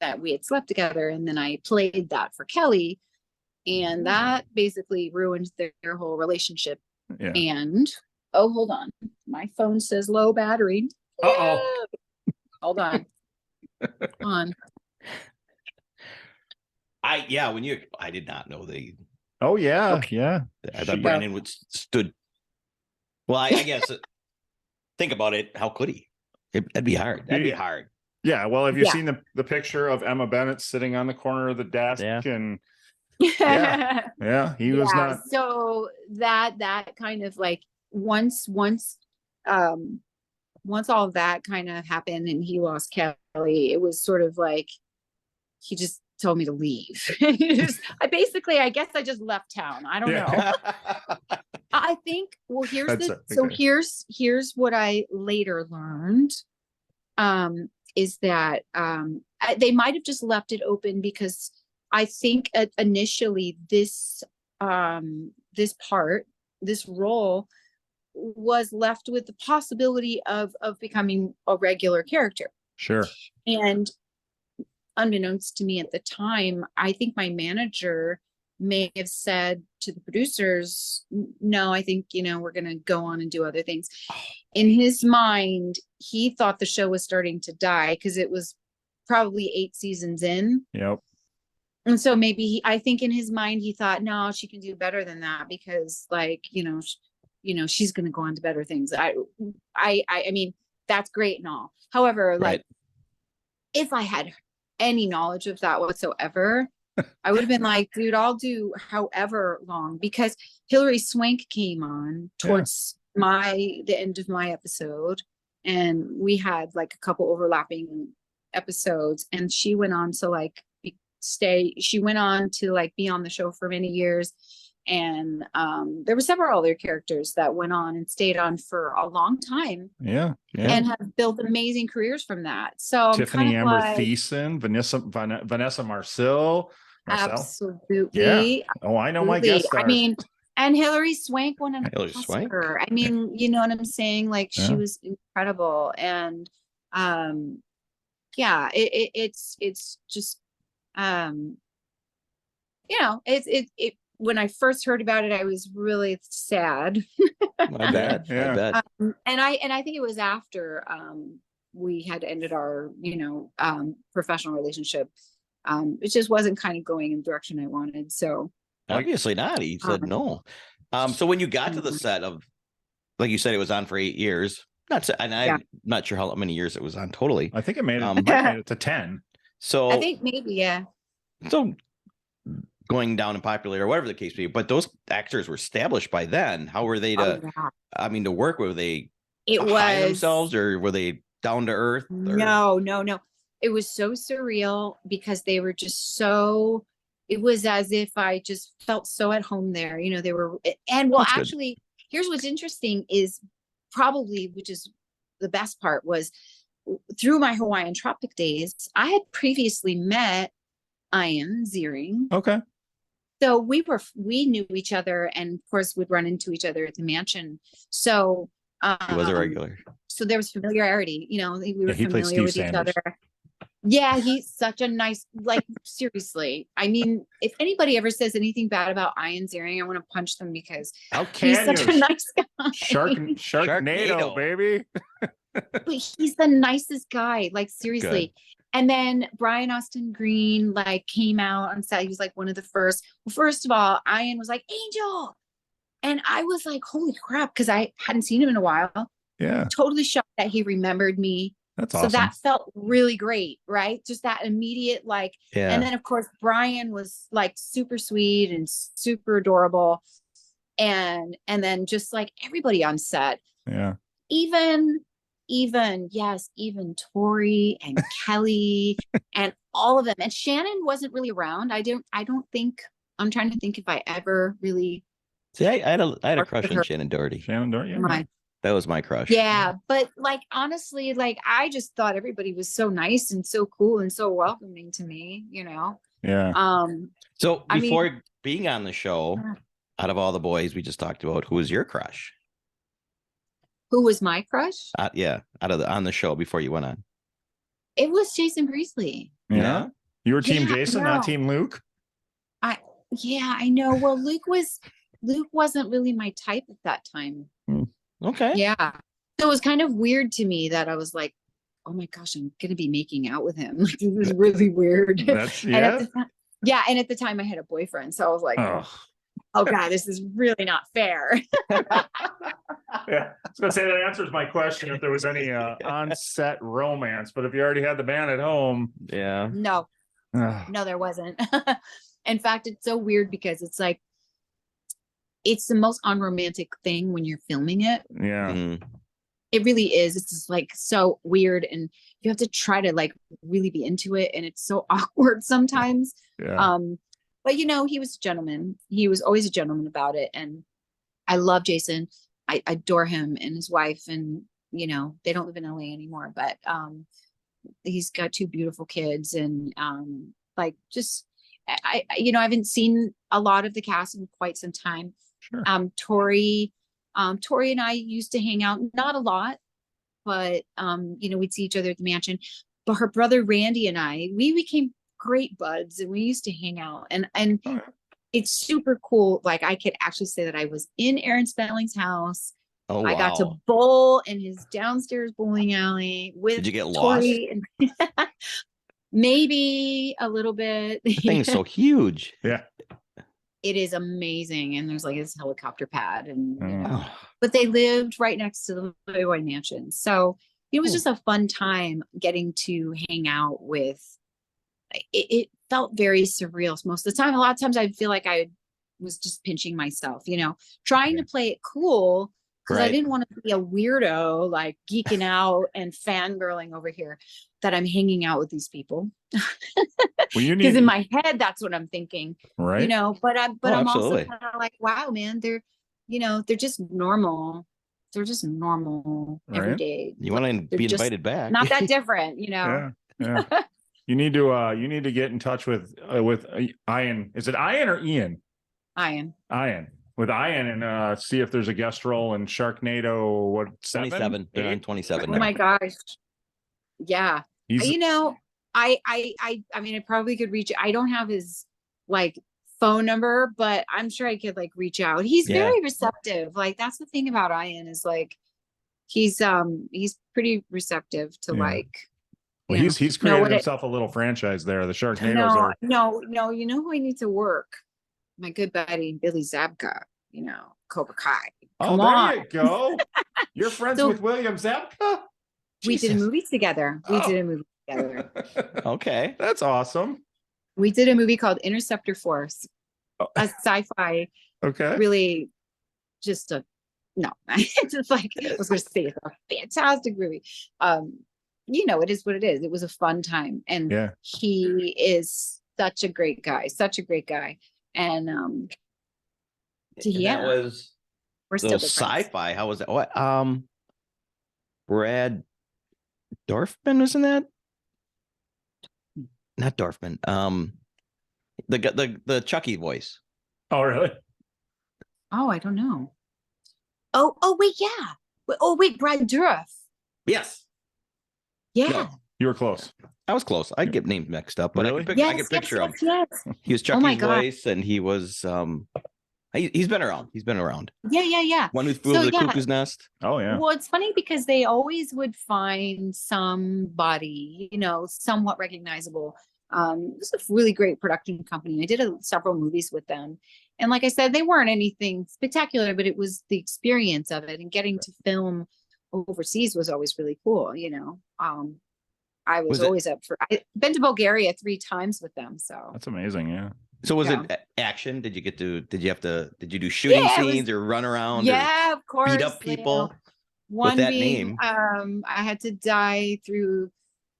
that we had slept together. And then I played that for Kelly. and that basically ruined their whole relationship. Yeah. And oh, hold on, my phone says low battery. Uh-oh. Hold on. On. I did not know they. Oh yeah, Okay. yeah. I thought Brandon would stood. Well, I guess think about it. How could he? That'd be hard. That'd be hard. Yeah. Well, have you seen the picture of Emma Bennett sitting on the corner of the desk? Yeah. And yeah, he was not. So that kind of like once all of that kind of happened and he lost Kelly, it was sort of like he just told me to leave. I guess I just left town. I don't know. I think, well, here's what I later learned, is that they might have just left it open because I think initially this role was left with the possibility of becoming a regular character. Sure. And unbeknownst to me at the time, I think my manager may have said to the producers, no, I think, we're going to go on and do other things. In his mind, he thought the show was starting to die because it was probably 8 seasons in. Yep. And so maybe I think in his mind, he thought, no, she can do better than that because she's going to go on to better things. I mean, that's great and all. However, like if I had any knowledge of that whatsoever, I would have been like, dude, I'll do however long, because Hilary Swank came on towards the end of my episode, and we had like a couple overlapping episodes, and she went on to be on the show for many years. And there were several other characters that went on and stayed on for a long time. Yeah. And have built amazing careers from that. So Tiffany Amber Thiessen, Vanessa Marcel. Absolutely. Yeah. Oh, I know my guest stars. I mean, and Hilary Swank won an Hilary Oscar. Swank. I mean, you know what I'm saying? Like she was incredible. And it's just when I first heard about it, I was really sad. My bad. Yeah. My bad. And I think it was after we had ended our professional relationship. It just wasn't kind of going in the direction I wanted. So obviously not. He said no. So when you got to the set of, like you said, it was on for 8 years. I'm not sure how many years it was on totally. I think it made it to 10. So I think maybe, yeah. So going down in popularity or whatever the case may be, but those actors were established by then. How were they to work with? Were they high themselves, or were they down to earth? No. It was so surreal because they were just it was as if I just felt so at home there. They were, and well, actually, here's what's interesting is which is the best part, was through my Hawaiian Tropic days, I had previously met Ian Ziering. Okay. So we knew each other, and of course would run into each other at the mansion. So he was a regular. So there was familiarity, we were familiar with each other. Yeah, he's such a nice, seriously. I mean, if anybody ever says anything bad about Ian Ziering, I want to punch them because he's such a nice guy. Sharknado, baby. But he's the nicest guy, seriously. Good. And then Brian Austin Green came out on set. He was one of the first. Well, first of all, Ian was like, Angel. And I was like, holy crap, because I hadn't seen him in a while. Yeah. Totally shocked that he remembered me. That's awesome. So that felt really great, right? Just that immediate, and then of course, Brian was super sweet and super adorable. And then just everybody on set. Yeah. Even Tori and Kelly and all of them. And Shannon wasn't really around. I'm trying to think if I ever really. See, I had a crush on Shannon Doherty. Yeah. That was my crush. Yeah. But honestly, I just thought everybody was so nice and so cool and so welcoming to me, Yeah. So before being on the show, out of all the boys we just talked about, who was your crush? Who was my crush? On the show before you went on. It was Jason Priestley. Yeah. You were team Jason, not team Luke? Yeah, I know. Well, Luke wasn't really my type at that time. Okay. Yeah. So it was kind of weird to me that I was like, oh my gosh, I'm gonna be making out with him. Like, this is really weird. That's And at the time, yeah, and at the time I had a boyfriend. So I was like, Oh. oh God, this is really not fair. Yeah, I was gonna say that answers my question if there was any on-set romance, but if you already had the man at home, Yeah. No, there wasn't. In fact, it's so weird because it's like, it's the most unromantic thing when you're filming it. yeah, Mhm. It really is. It's just like so weird, and you have to try to like really be into it, and it's so awkward sometimes. yeah. But you know, he was a gentleman. He was always a gentleman about it, and I love Jason. I adore him and his wife, and you know, they don't live in LA anymore, but he's got two beautiful kids, and like just you know, I haven't seen a lot of the cast in quite some time. Sure. Tori and I used to hang out, not a lot, but you know, we'd see each other at the mansion. But her brother Randy and we became great buds, and we used to hang out, and Oh, yeah. it's super cool. Like, I could actually say that I was in Aaron Spelling's house. Oh, I got to wow. bowl in his downstairs bowling alley with Did you get lost? Tori and maybe a little bit. That thing's so huge. Yeah. It is amazing, and there's like this helicopter pad, and you know, Oh, but they lived right next to the Playboy Mansion, so it was Cool. just a fun time getting to hang out with. It felt very surreal most of the time. A lot of times I feel like I was just pinching myself, you know, trying to play it cool, because I Right. didn't want to be a weirdo, like geeking out and fangirling over here that I'm hanging out with these people. Well, you Because need in my head, that's what I'm thinking, right. you know, but I'm Oh, I'm also absolutely. kind of like, wow, man, they're, you know, they're just normal. They're just normal, Right. everyday. You want to They're be just invited back? not that different, you know. Yeah, yeah. You need to get in touch with Ian. Is it Ian or Ian? Ian. Ian. With Ian, and see if there's a guest role in Sharknado. What, 27. They're on 8? 27 Oh now. my gosh. Yeah. He's You know, I mean, I probably could reach, I don't have his like phone number, but I'm sure I could like reach out. He's Yeah. very receptive. Like, that's the thing about Ian, is like, he's pretty receptive to Yeah. like, well, you know, he's know created what it, himself a little franchise there. The Sharknadoes no, are no, you know who I need to work? My good buddy, Billy Zabka, you know, Cobra Kai. Come there on. you go. You're friends So with William Zabka? we did a Jesus. movie together. Okay. That's awesome. We did a movie called Interceptor Force, Oh. a sci-fi, Okay. really just a, no, it's just like, I was going to say, it's a fantastic movie. You know, it is what it is. It was a fun time. And Yeah. he is such a great guy. And And yeah, that was we're still those good friends. sci-fi. How was that? What? Brad Dorfman was in that? Not Dorfman. The Chucky voice. Oh, really? Oh, I don't know. Oh wait, yeah. Oh wait, Brad Dourif. Yes. Yeah. No, you were close. I was close. I get names mixed up, but Really? I could picture him. Yes. He was Oh my Chucky's God. voice, and he was he's been around. He's been around. Yeah. One who flew So, over the yeah. cuckoo's nest. Oh, yeah. Well, it's funny because they always would find somebody, you know, somewhat recognizable. This is a really great production company. I did several movies with them. And like I said, they weren't anything spectacular, but it was the experience of it, and getting to film overseas was always really cool, you know. I was always up for, I've been to Bulgaria 3 times with them. So That's amazing. Yeah. So was Yeah. it action? Did you do shooting Yeah, it was- scenes or run around yeah, of or course. beat up you know. people? One that being, name? I had to die through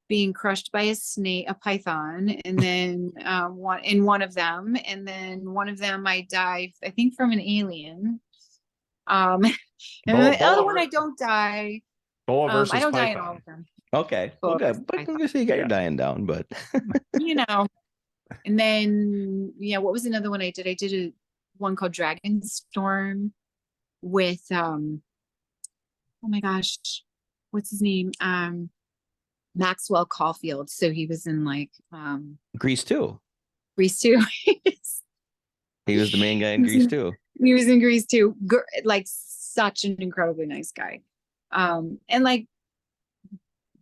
being crushed by a python, and then one of them, and then one of them I died, I think, from an alien. And then the other one I don't die. Boa versus I don't die in Python. all of them, Okay. Boa Okay. versus But I'm Python. gonna say you got Yeah. your dying down, but you know. And then what was another one I did? I did one called Dragon Storm with oh my gosh, what's his name? Maxwell Caulfield. So he was in like Grease too. Grease too. He was the main guy in He was Greece too. He was in Greece too. Like such an incredibly nice guy. And like,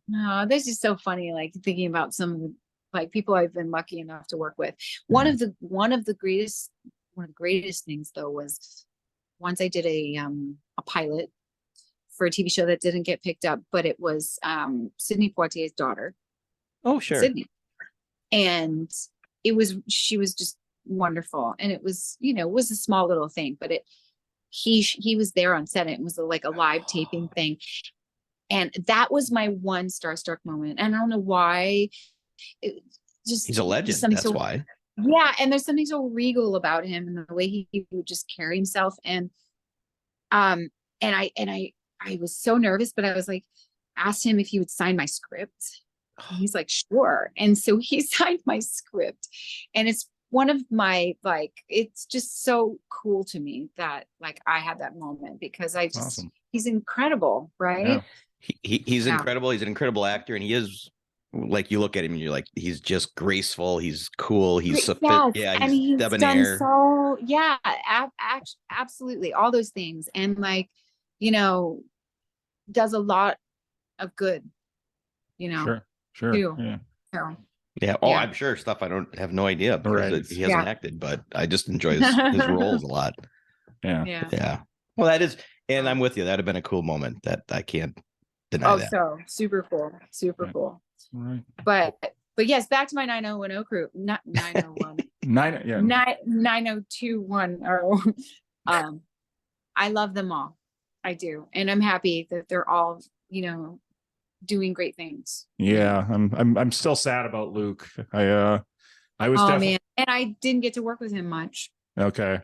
no, this is so funny. Like thinking about some of the like people I've been lucky enough to work with. One of the greatest things though was once I did a pilot for a TV show that didn't get picked up, but it was Sidney Poitier's daughter. Oh, sure. Sydney. And she was just wonderful. And it was, it was a small little thing, but he was there on set. It was like a live taping thing. And that was my one starstruck moment. And I don't know why. He's a legend. That's why. Yeah. And there's something so regal about him and the way he would just carry himself. And I was so nervous, but I was like, asked him if he would sign my script. And he's like, sure. And so he signed my script. And it's one of my, like, it's just so cool to me that like I had that moment because I just, awesome. He's incredible, right? Yeah. He's incredible. He's an incredible actor. And he is, like, you look at him and you're like, he's just graceful. He's cool. He's he's debonair. Done so, yeah, absolutely. All those things. And like, does a lot of good, Sure. too. Yeah. So, yeah. Oh, yeah. I'm sure stuff I don't have no idea because he hasn't acted, but I just enjoy his roles a lot. Yeah. Well, that is, and I'm with you. That'd have been a cool moment that I can't deny that. So super cool. Cool. Right. But yes, back to my 9010 crew, not 901. 90210. I love them all. I do. And I'm happy that they're all, doing great things. Yeah. I'm still sad about Luke. I was man. And I didn't get to work with him much. Okay.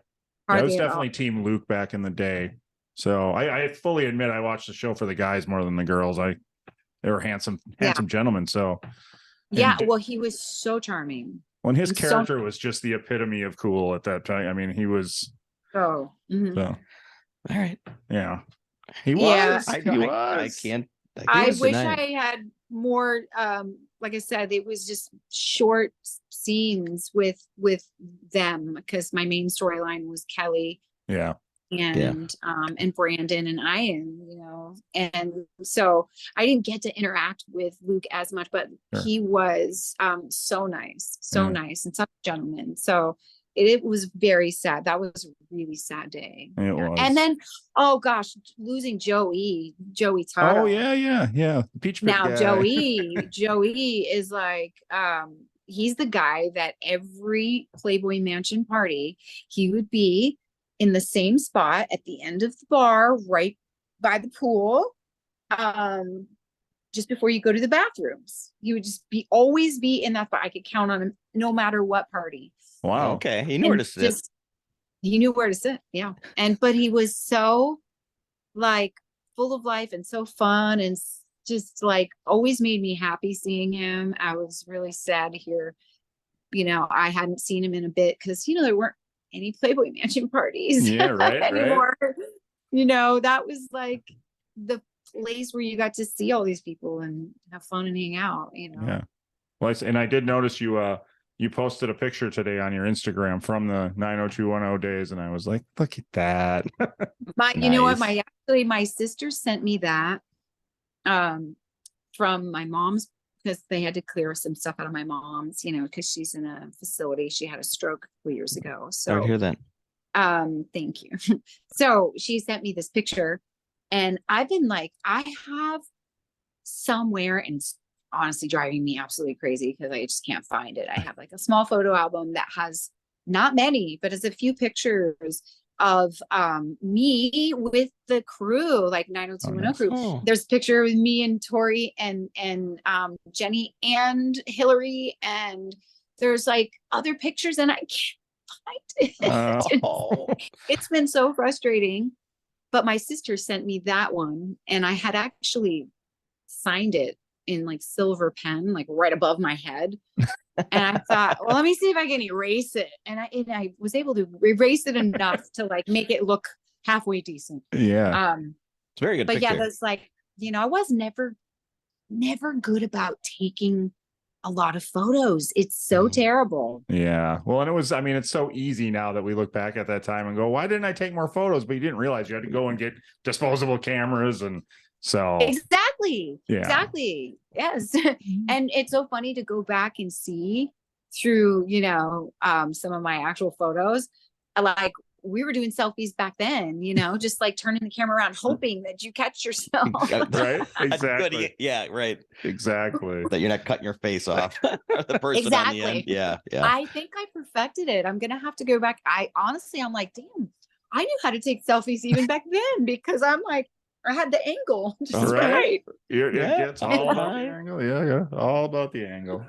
I was definitely team Luke back in the day. So I fully admit I watched the show for the guys more than the girls. They were handsome gentlemen. So well, he was so charming. When his character was just the epitome of cool at that time. I mean, he was so all right. Yeah. He was. Yeah. I can't. I wish I had more. Like I said, it was just short scenes with them because my main storyline was Kelly. Yeah. And Brandon and Ian, and so I didn't get to interact with Luke as much, but he was so nice and such a gentleman. So it was very sad. That was a really sad day. It was. And then, oh gosh, losing Joey Tuttle. Oh yeah. Peach Pit now guy. Joey is like, he's the guy that every Playboy Mansion party, he would be in the same spot at the end of the bar, right by the pool, just before you go to the bathrooms. He would just always be in that spot. I could count on him no matter what party. Wow. Okay. He knew where to sit. He knew where to sit. Yeah. But he was so like full of life and so fun and just like always made me happy seeing him. I was really sad to hear, I hadn't seen him in a bit because, there weren't any Playboy Mansion parties anymore. Right. That was like the place where you got to see all these people and have fun and hang out, Yeah. Well, and I did notice you posted a picture today on your Instagram from the 90210 days, and I was like, look at that. You know what? My sister sent me that from my mom's, because they had to clear some stuff out of my mom's, because she's in a facility. She had a stroke 3 years ago. So I would hear that. Thank you. So she sent me this picture and I've been like, I have somewhere, and it's honestly driving me absolutely crazy because I just can't find it. I have like a small photo album that has not many, but it's a few pictures of me with the crew, like 90210 crew. Oh. There's a picture with me and Tori and Jenny and Hillary, and there's like other pictures and I can't find it. It's been so frustrating. But my sister sent me that one, and I had actually signed it in like silver pen, like right above my head. And I thought, well, let me see if I can erase it. And I was able to erase it enough to like make it look halfway decent. Yeah. It's very good. But picture. yeah, that's like, I was never good about taking a lot of photos. It's so terrible. Yeah. Well, and it was, I mean, it's so easy now that we look back at that time and go, why didn't I take more photos? But you didn't realize you had to go and get disposable cameras. And so. Exactly. Yeah. Exactly. Yes. And it's so funny to go back and see through, you know, some of my actual photos. Like, we were doing selfies back then, you know, just like turning the camera around, hoping that you catch yourself. Right. That's good. Exactly. Yeah, right. Exactly. That you're not cutting your face off. Or the person on the end. Exactly. Yeah, yeah. I think I perfected it. I'm gonna have to go back. I'm like, damn, I knew how to take selfies even back then, because I'm like, I had the angle just Right. right. It Yeah, gets all about the right. angle. Yeah, yeah. All about the angle.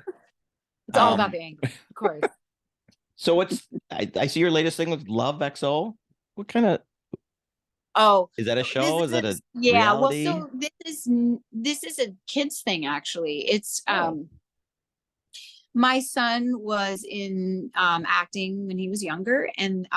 It's all about the angle, of course. So what's I see your latest thing with Love XO. What kind of Oh, is that a show? Is that a yeah? reality? Well, so this is a kids thing, actually. It's my son was in acting when he was younger, and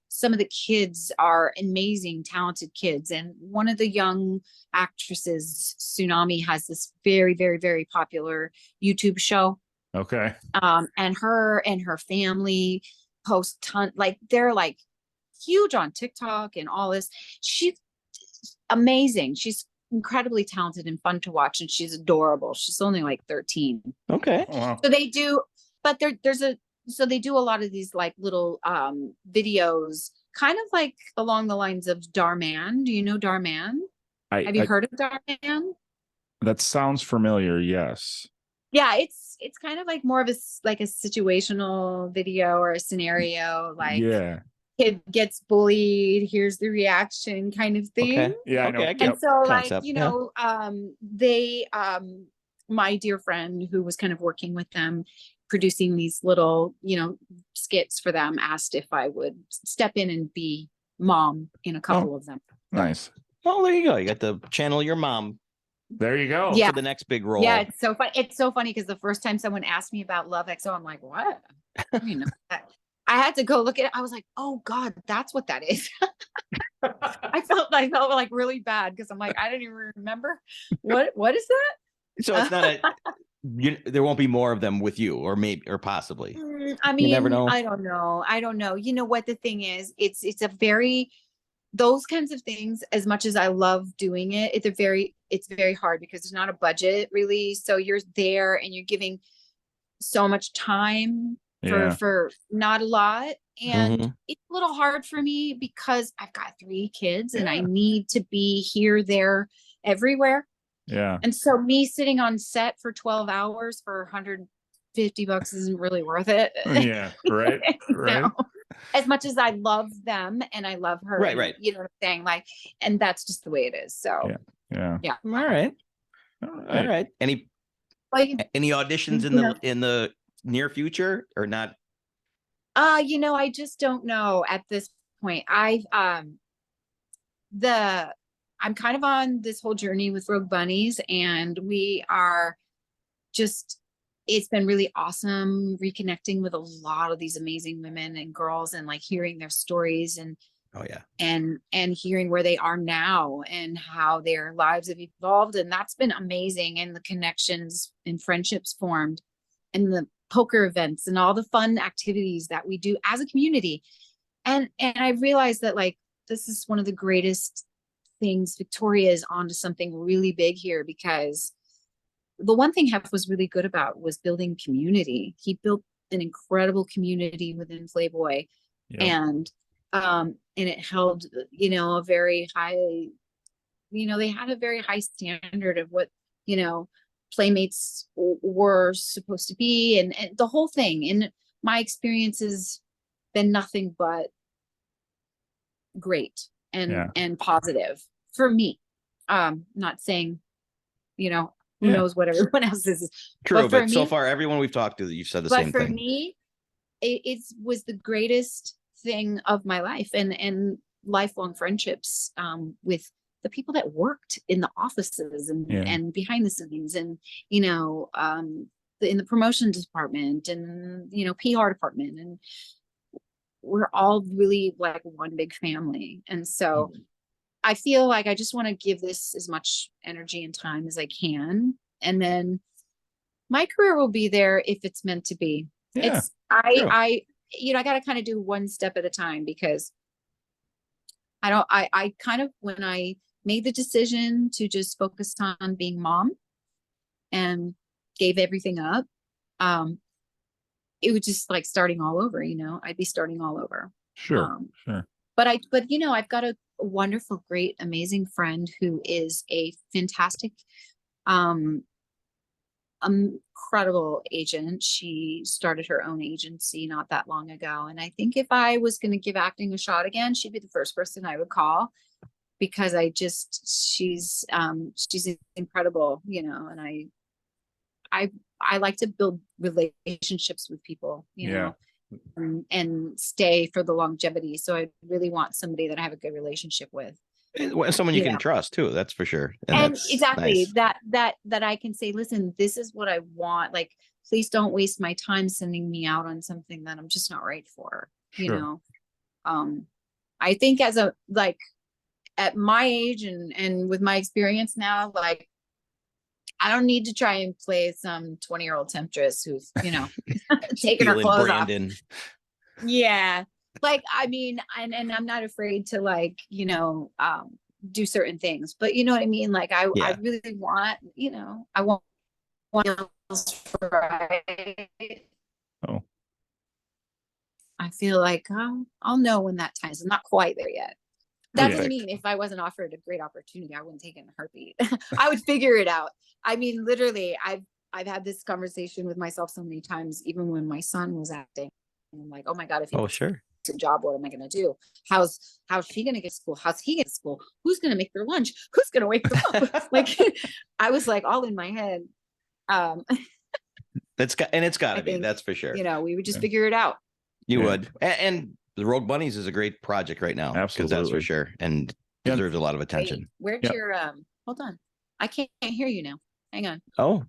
some of the kids are amazing, talented kids. And one of the young actresses, Tsunami, has this very, very, very popular YouTube show. Okay. And her and her family post like they're like huge on TikTok and all this. She's amazing. She's incredibly talented and fun to watch, and she's adorable. She's only like 13. Okay. Oh, wow. So they do, but so they do a lot of these like little videos, kind of like along the lines of Darman. Do you know Darman? Have you heard of Darman? That sounds familiar. Yes. Yeah, it's kind of like more of a situational video or a scenario, like Yeah. kid gets bullied, here's the reaction kind of thing. Okay. Yeah. I know. Okay. I And get so like, concept, you yeah. know, they my dear friend who was kind of working with them, producing these little, you know, skits for them, asked if I would step in and be mom in a couple of them. Nice. Well, there you go. You got to channel your mom There you go. Yeah. for the next big role. Yeah, it's so fun. It's so funny because the first time someone asked me about Love XO, I'm like, what? You know, I had to go look at it. I was like, oh God, that's what that is. I felt like really bad because I'm like, I didn't even remember what is that? So it's not there won't be more of them with you, or maybe, or possibly. I You mean, never know. I don't know. You know what the thing is? It's a very, those kinds of things, as much as I love doing it, it's very hard because there's not a budget really. So you're there and you're giving so much time for not a lot. And it's a little hard for me because I've got 3 kids and I need to be here, there, everywhere. Yeah. And so me sitting on set for 12 hours for $150 isn't really worth it. Yeah. Right. Right. No. As much as I love them and I love her. Right, and, right. you know what I'm saying? Like, and that's just the way it is. So Yeah. yeah. All right. All right. Any auditions in the near future or not? You know, I just don't know at this point. I'm kind of on this whole journey with Rogue Bunnies, and we are just, it's been really awesome reconnecting with a lot of these amazing women and girls, and like hearing their stories and and hearing where they are now and how their lives have evolved. And that's been amazing. And the connections and friendships formed, and the poker events and all the fun activities that we do as a community. And I realized that like, this is one of the greatest things. Victoria is onto something really big here, because the one thing Hef was really good about was building community. He built an incredible community within Playboy. And it held, you know, a very high, you know, they had a very high standard of what, you know, Playmates were supposed to be, and the whole thing. And my experience has been nothing but great and positive for me. Not saying, you know, who knows what everyone else is. True, but so far everyone we've talked to, you've said the same thing. But for me, it was the greatest thing of my life, and lifelong friendships with the people that worked in the offices and behind the scenes, and you know, in the promotion department, and you know, PR department, and we're all really like one big family. And so I feel like I just want to give this as much energy and time as I can, and then my career will be there if it's meant to be. Yeah, It's, true. I, you know, I got to kind of do one step at a time, because I kind of, when I made the decision to just focus on being mom and gave everything up, it was just like starting all over, you know, I'd be starting all over. sure. But you know, I've got a wonderful, great, amazing friend who is a fantastic, incredible agent. She started her own agency not that long ago. And I think if I was going to give acting a shot again, she'd be the first person I would call, because she's incredible, you know, and I like to build relationships with people, you know, and stay for the longevity. So I really want somebody that I have a good relationship with. Someone you Yeah. can trust too. That's for sure. And that's exactly nice. that I can say, listen, this is what I want. Like, please don't waste my time sending me out on something that I'm just not right for, you Sure. know? I think as a, like, at my age and with my experience now, like, I don't need to try and play some 20-year-old temptress who's, you know, taking her Stealing clothes Brandon. off. Yeah. Like, I mean, and I'm not afraid to, like, you know, do certain things, but you know what I mean? Like, I really want, you know, I want right. Oh. I feel like I'll know when that time is. I'm not quite there yet. That doesn't Perfect. mean if I wasn't offered a great opportunity, I wouldn't take it in a heartbeat. I would figure it out. I mean, literally, I've had this conversation with myself so many times, even when my son was acting. And I'm like, oh my God, if he Oh, gets sure. a job, what am I gonna do? How's she gonna get to school? How's he get to school? Who's gonna make their lunch? Who's gonna wake them up? Like, I was like all in my head. It's gotta I be, think, that's for sure. you know, we would just Yeah. figure it out. You Yeah. would. And the Rogue Bunnies is a great project right now. Because that's for Absolutely. sure. And Yeah. deserves a lot of Wait, attention. where's Yep. your hold on. I can't hear you now. Hang on. Oh,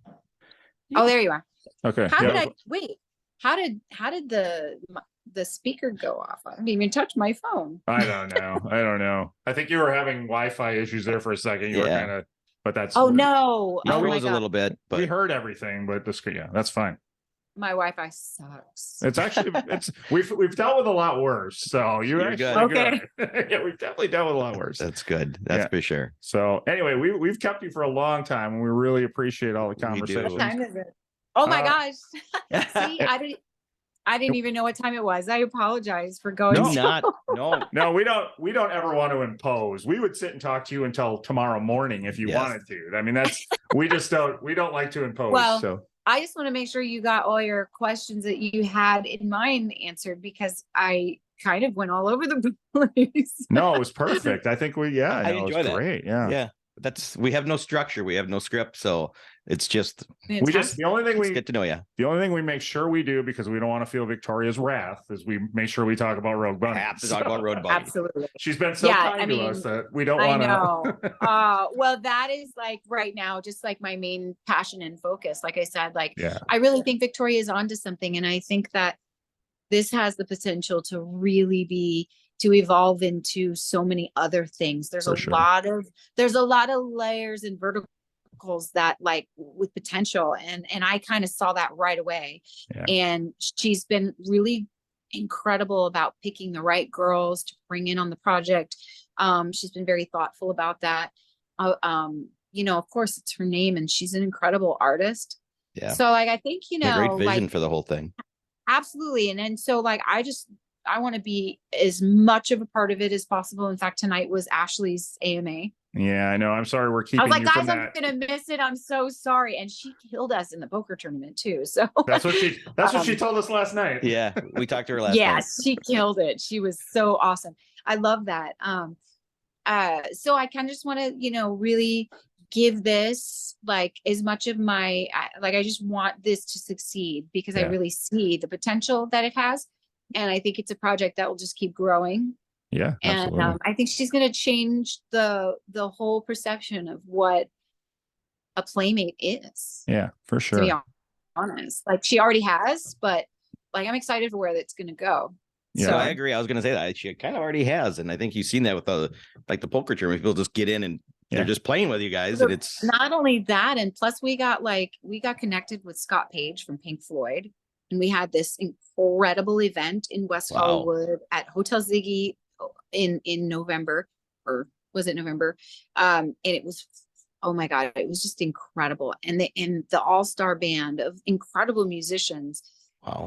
Oh, there you are. Okay. How Yeah, did I wait? How did the speaker go off? I didn't even touch my phone. I don't know. I think you were having Wi-Fi issues there for a second. You were Yeah. kind of, but that's. Oh no. you Oh my froze a God. little bit, We but heard everything, but the screen. Yeah, that's fine. My Wi-Fi sucks. It's actually we've dealt with a lot worse. So you're actually good. good. Yeah, we've definitely dealt with a lot worse. that's good. That's Yeah. for sure. So anyway, we've kept you for a long time, and we really appreciate all the We do. conversations. What time is it? Oh my Uh, gosh. See, I didn't even know what time it was. I apologize for going. Do so- not. No. No, we don't ever want to impose. We would sit and talk to you until tomorrow morning if you Yes. wanted to. I mean, we don't like to impose. Well, so I just want to make sure you got all your questions that you had in mind answered, because I kind of went all over the place. no, it was perfect. I think I it was enjoy that. great. Yeah. Yeah. We have no structure. We have no script. So it's just Fantastic. The only thing let's get to know you. we make sure we do, because we don't want to feel Victoria's wrath, is we make sure we talk about Rogue Bunnies. Have to talk about Rogue Bunny. Absolutely. She's been so Yeah, kind I to mean, us that we don't I want to. know. Well, that is like right now, just like my main passion and focus. Like I said, like Yeah. I really think Victoria is onto something. And I think that this has the potential to really to evolve into so many other things. There's For a sure. lot of layers and verticals that, like, with potential. And I kind of saw that right away. Yeah. And she's been really incredible about picking the right girls to bring in on the project. She's been very thoughtful about that. You know, of course it's her name, and she's an incredible artist. Yeah. So like, I think, you A great know, vision like, for the whole thing. absolutely. And so like, I want to be as much of a part of it as possible. In fact, tonight was Ashley's AMA. Yeah, I know. I'm sorry we're I keeping was like, you guys, from I'm that. gonna miss it. I'm so sorry. And she killed us in the poker tournament too. So That's what she told us last night. Yeah. We talked to her last yeah, night. she killed it. She was so awesome. I love that. So I kind of just want to, you know, really give this like as much of my, I just want this to succeed, because I Yeah. really see the potential that it has. And I think it's a project that will just keep growing. Yeah, And absolutely. I think she's going to change the whole perception of what a playmate is. Yeah, for To be sure. honest, like she already has, but like I'm excited for where that's going to go. Yeah. So So I agree. I was going to say that she kind of already has. And I think you've seen that with the poker tournament. People just get in and they're just playing with you guys, and it's not only that, and plus we got connected with Scott Page from Pink Floyd, and we had this incredible event in West Hollywood at Hotel Ziggy in November, or was it November? And it was, oh my God, it was just incredible. And the all-star band of incredible musicians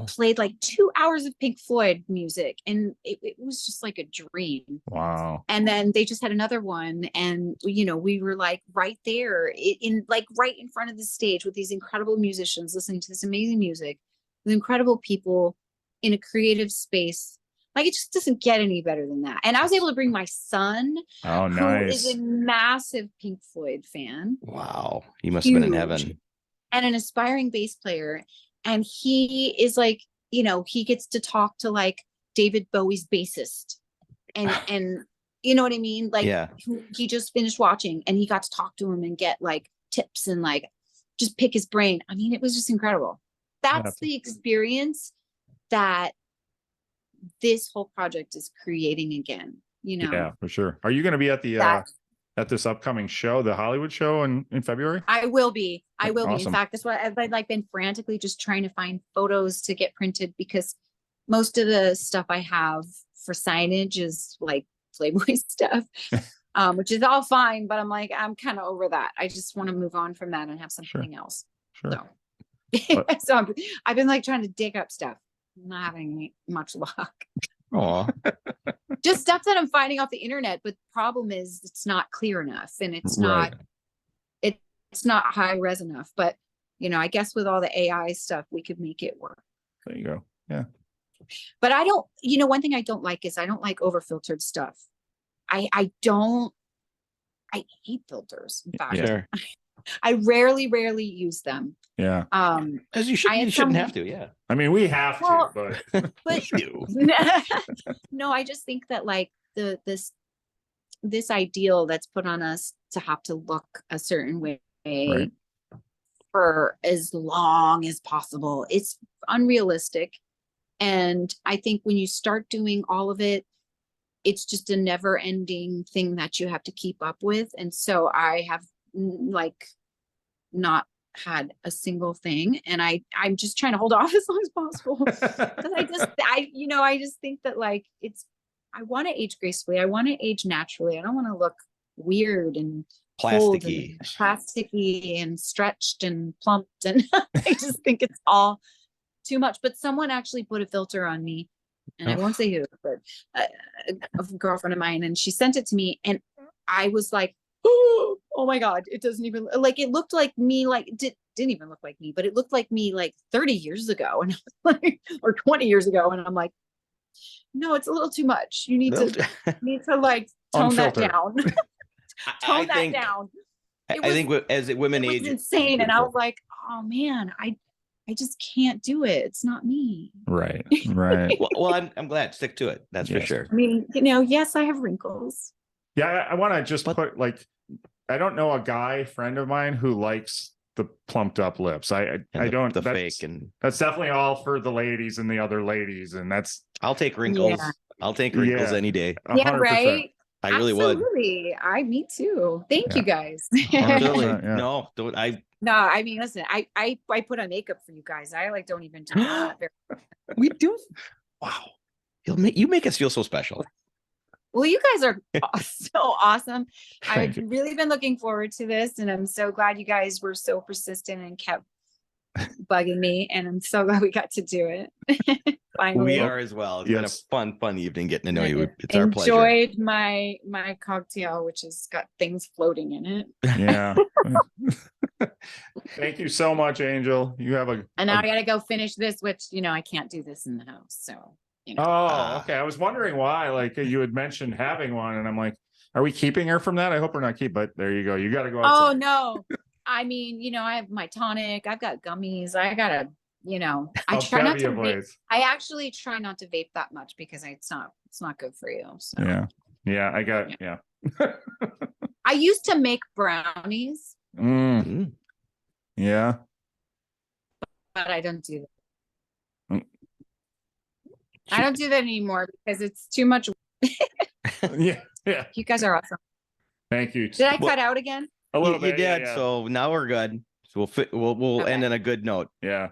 played like 2 hours of Pink Floyd music, and it was just like a dream. Wow. And then they just had another one, and we were like right there right in front of the stage with these incredible musicians listening to this amazing music with incredible people in a creative space. Like, it just doesn't get any better than that. And I was able to bring my son, who is a massive Pink Floyd fan. Wow, he must have been in heaven. And an aspiring bass player. And he is like, he gets to talk to like David Bowie's bassist. And you know what I mean? Like, he just finished watching, and he got to talk to him and get like tips and like just pick his brain. I mean, it was just incredible. That's the experience that this whole project is creating again. Yeah, for sure. Are you going to be at the at this upcoming show, the Hollywood show in February? I will be. Awesome. In fact, that's what I've like been frantically just trying to find photos to get printed, because most of the stuff I have for signage is like Playboy stuff, which is all fine, but I'm like, I'm kind of over that. I just want to move on from that and have something else. Sure. So I've been like trying to dig up stuff. I'm not having much luck. Just stuff that I'm finding off the internet, but the problem is it's not clear enough, and it's not high res enough. But I guess with all the AI stuff, we could make it work. There you go. Yeah. But I don't, one thing I don't like is I don't like over filtered stuff. I hate filters. In fact, I rarely use them. Yeah. As you should. You shouldn't have to. Yeah. I mean, we have to, but we do. No, I just think that like this ideal that's put on us to have to look a certain way for as long as possible, it's unrealistic. And I think when you start doing all of it, it's just a never ending thing that you have to keep up with. And so I have like not had a single thing, and I'm just trying to hold off as long as possible, because I just think that like I want to age gracefully, I want to age naturally, I don't want to look weird and plasticky and stretched and plumped, and I just think it's all too much. But someone actually put a filter on me, and I won't say who, but a girlfriend of mine, and she sent it to me, and I was like, oh my God, it doesn't even like, it looked like me, like didn't even look like me, but it looked like me like 30 years ago, and I was like, or 20 years ago, and I'm like, no, it's a little too much. You need to like tone that down. Tone that down. I think as women age, it's insane, and I was like, oh man, I just can't do it. It's not me. Right. well, I'm glad. Stick to it. That's for sure. I mean, yes, I have wrinkles. Yeah, I want to just put like, I don't know a guy friend of mine who likes the plumped up lips. I don't. The fake, and that's definitely all for the ladies and the other ladies, and that's. I'll take wrinkles. Yeah. I'll take wrinkles any day. 100%. Yeah, right. I really would. Me too. Thank you guys. No, don't I. No, I mean, listen, I put on makeup for you guys. I like don't even do that. We do. Wow, you make us feel so special. Well, you guys are so awesome. I've really been looking forward to this, and I'm so glad you guys were so persistent and kept bugging me, and I'm so glad we got to do it. Finally. We are as well. It's been a fun evening getting to know you. It's our pleasure. Enjoyed my cocktail, which has got things floating in it. Yeah. Thank you so much, Angel. You have and now I gotta go finish this, which I can't do this in the house, so. Oh, okay. I was wondering why, like you had mentioned having one, and I'm like, are we keeping her from that? I hope we're not keeping, but there you go. You got to go outside. Oh, no. I mean, I have my tonic, I've got gummies, I got I try not to vape. I actually try not to vape that much, because it's not good for you. So. Yeah. I got, yeah. I used to make brownies. Yeah. But I don't do that. I don't do that anymore because it's too much. Yeah. You guys are awesome. Thank you. Did I Well, cut out again? A little You bit. did. Yeah. So now we're good. So we'll Okay. end on a good note. Yeah.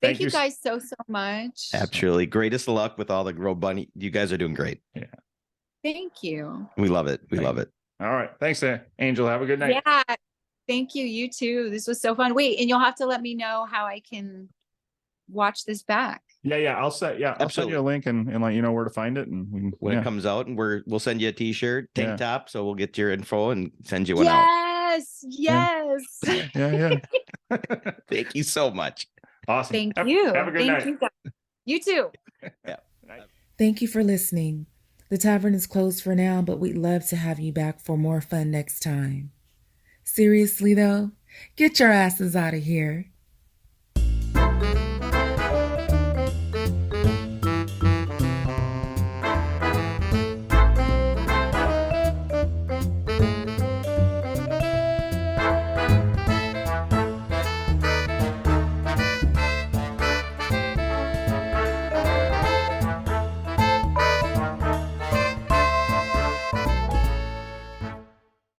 Thank you guys so much. Absolutely. Greatest of luck with all the Rogue Bunny. You guys are doing great. Yeah. Thank you. We love it. We love it. All right. Thanks, Angel. Have a good night. Yeah. Thank you. You too. This was so fun. Wait, and you'll have to let me know how I can watch this back. Yeah. I'll send you a link and let you know where to find it. And When it comes out, and we'll send you a t-shirt, tank top. So we'll get your info and send you one out. Yes. Yeah. Thank you so much. Awesome. Thank you. Have a good night. You guys. You too. Yeah. Thank you for listening. The tavern is closed for now, but we'd love to have you back for more fun next time. Seriously though, get your asses out of here.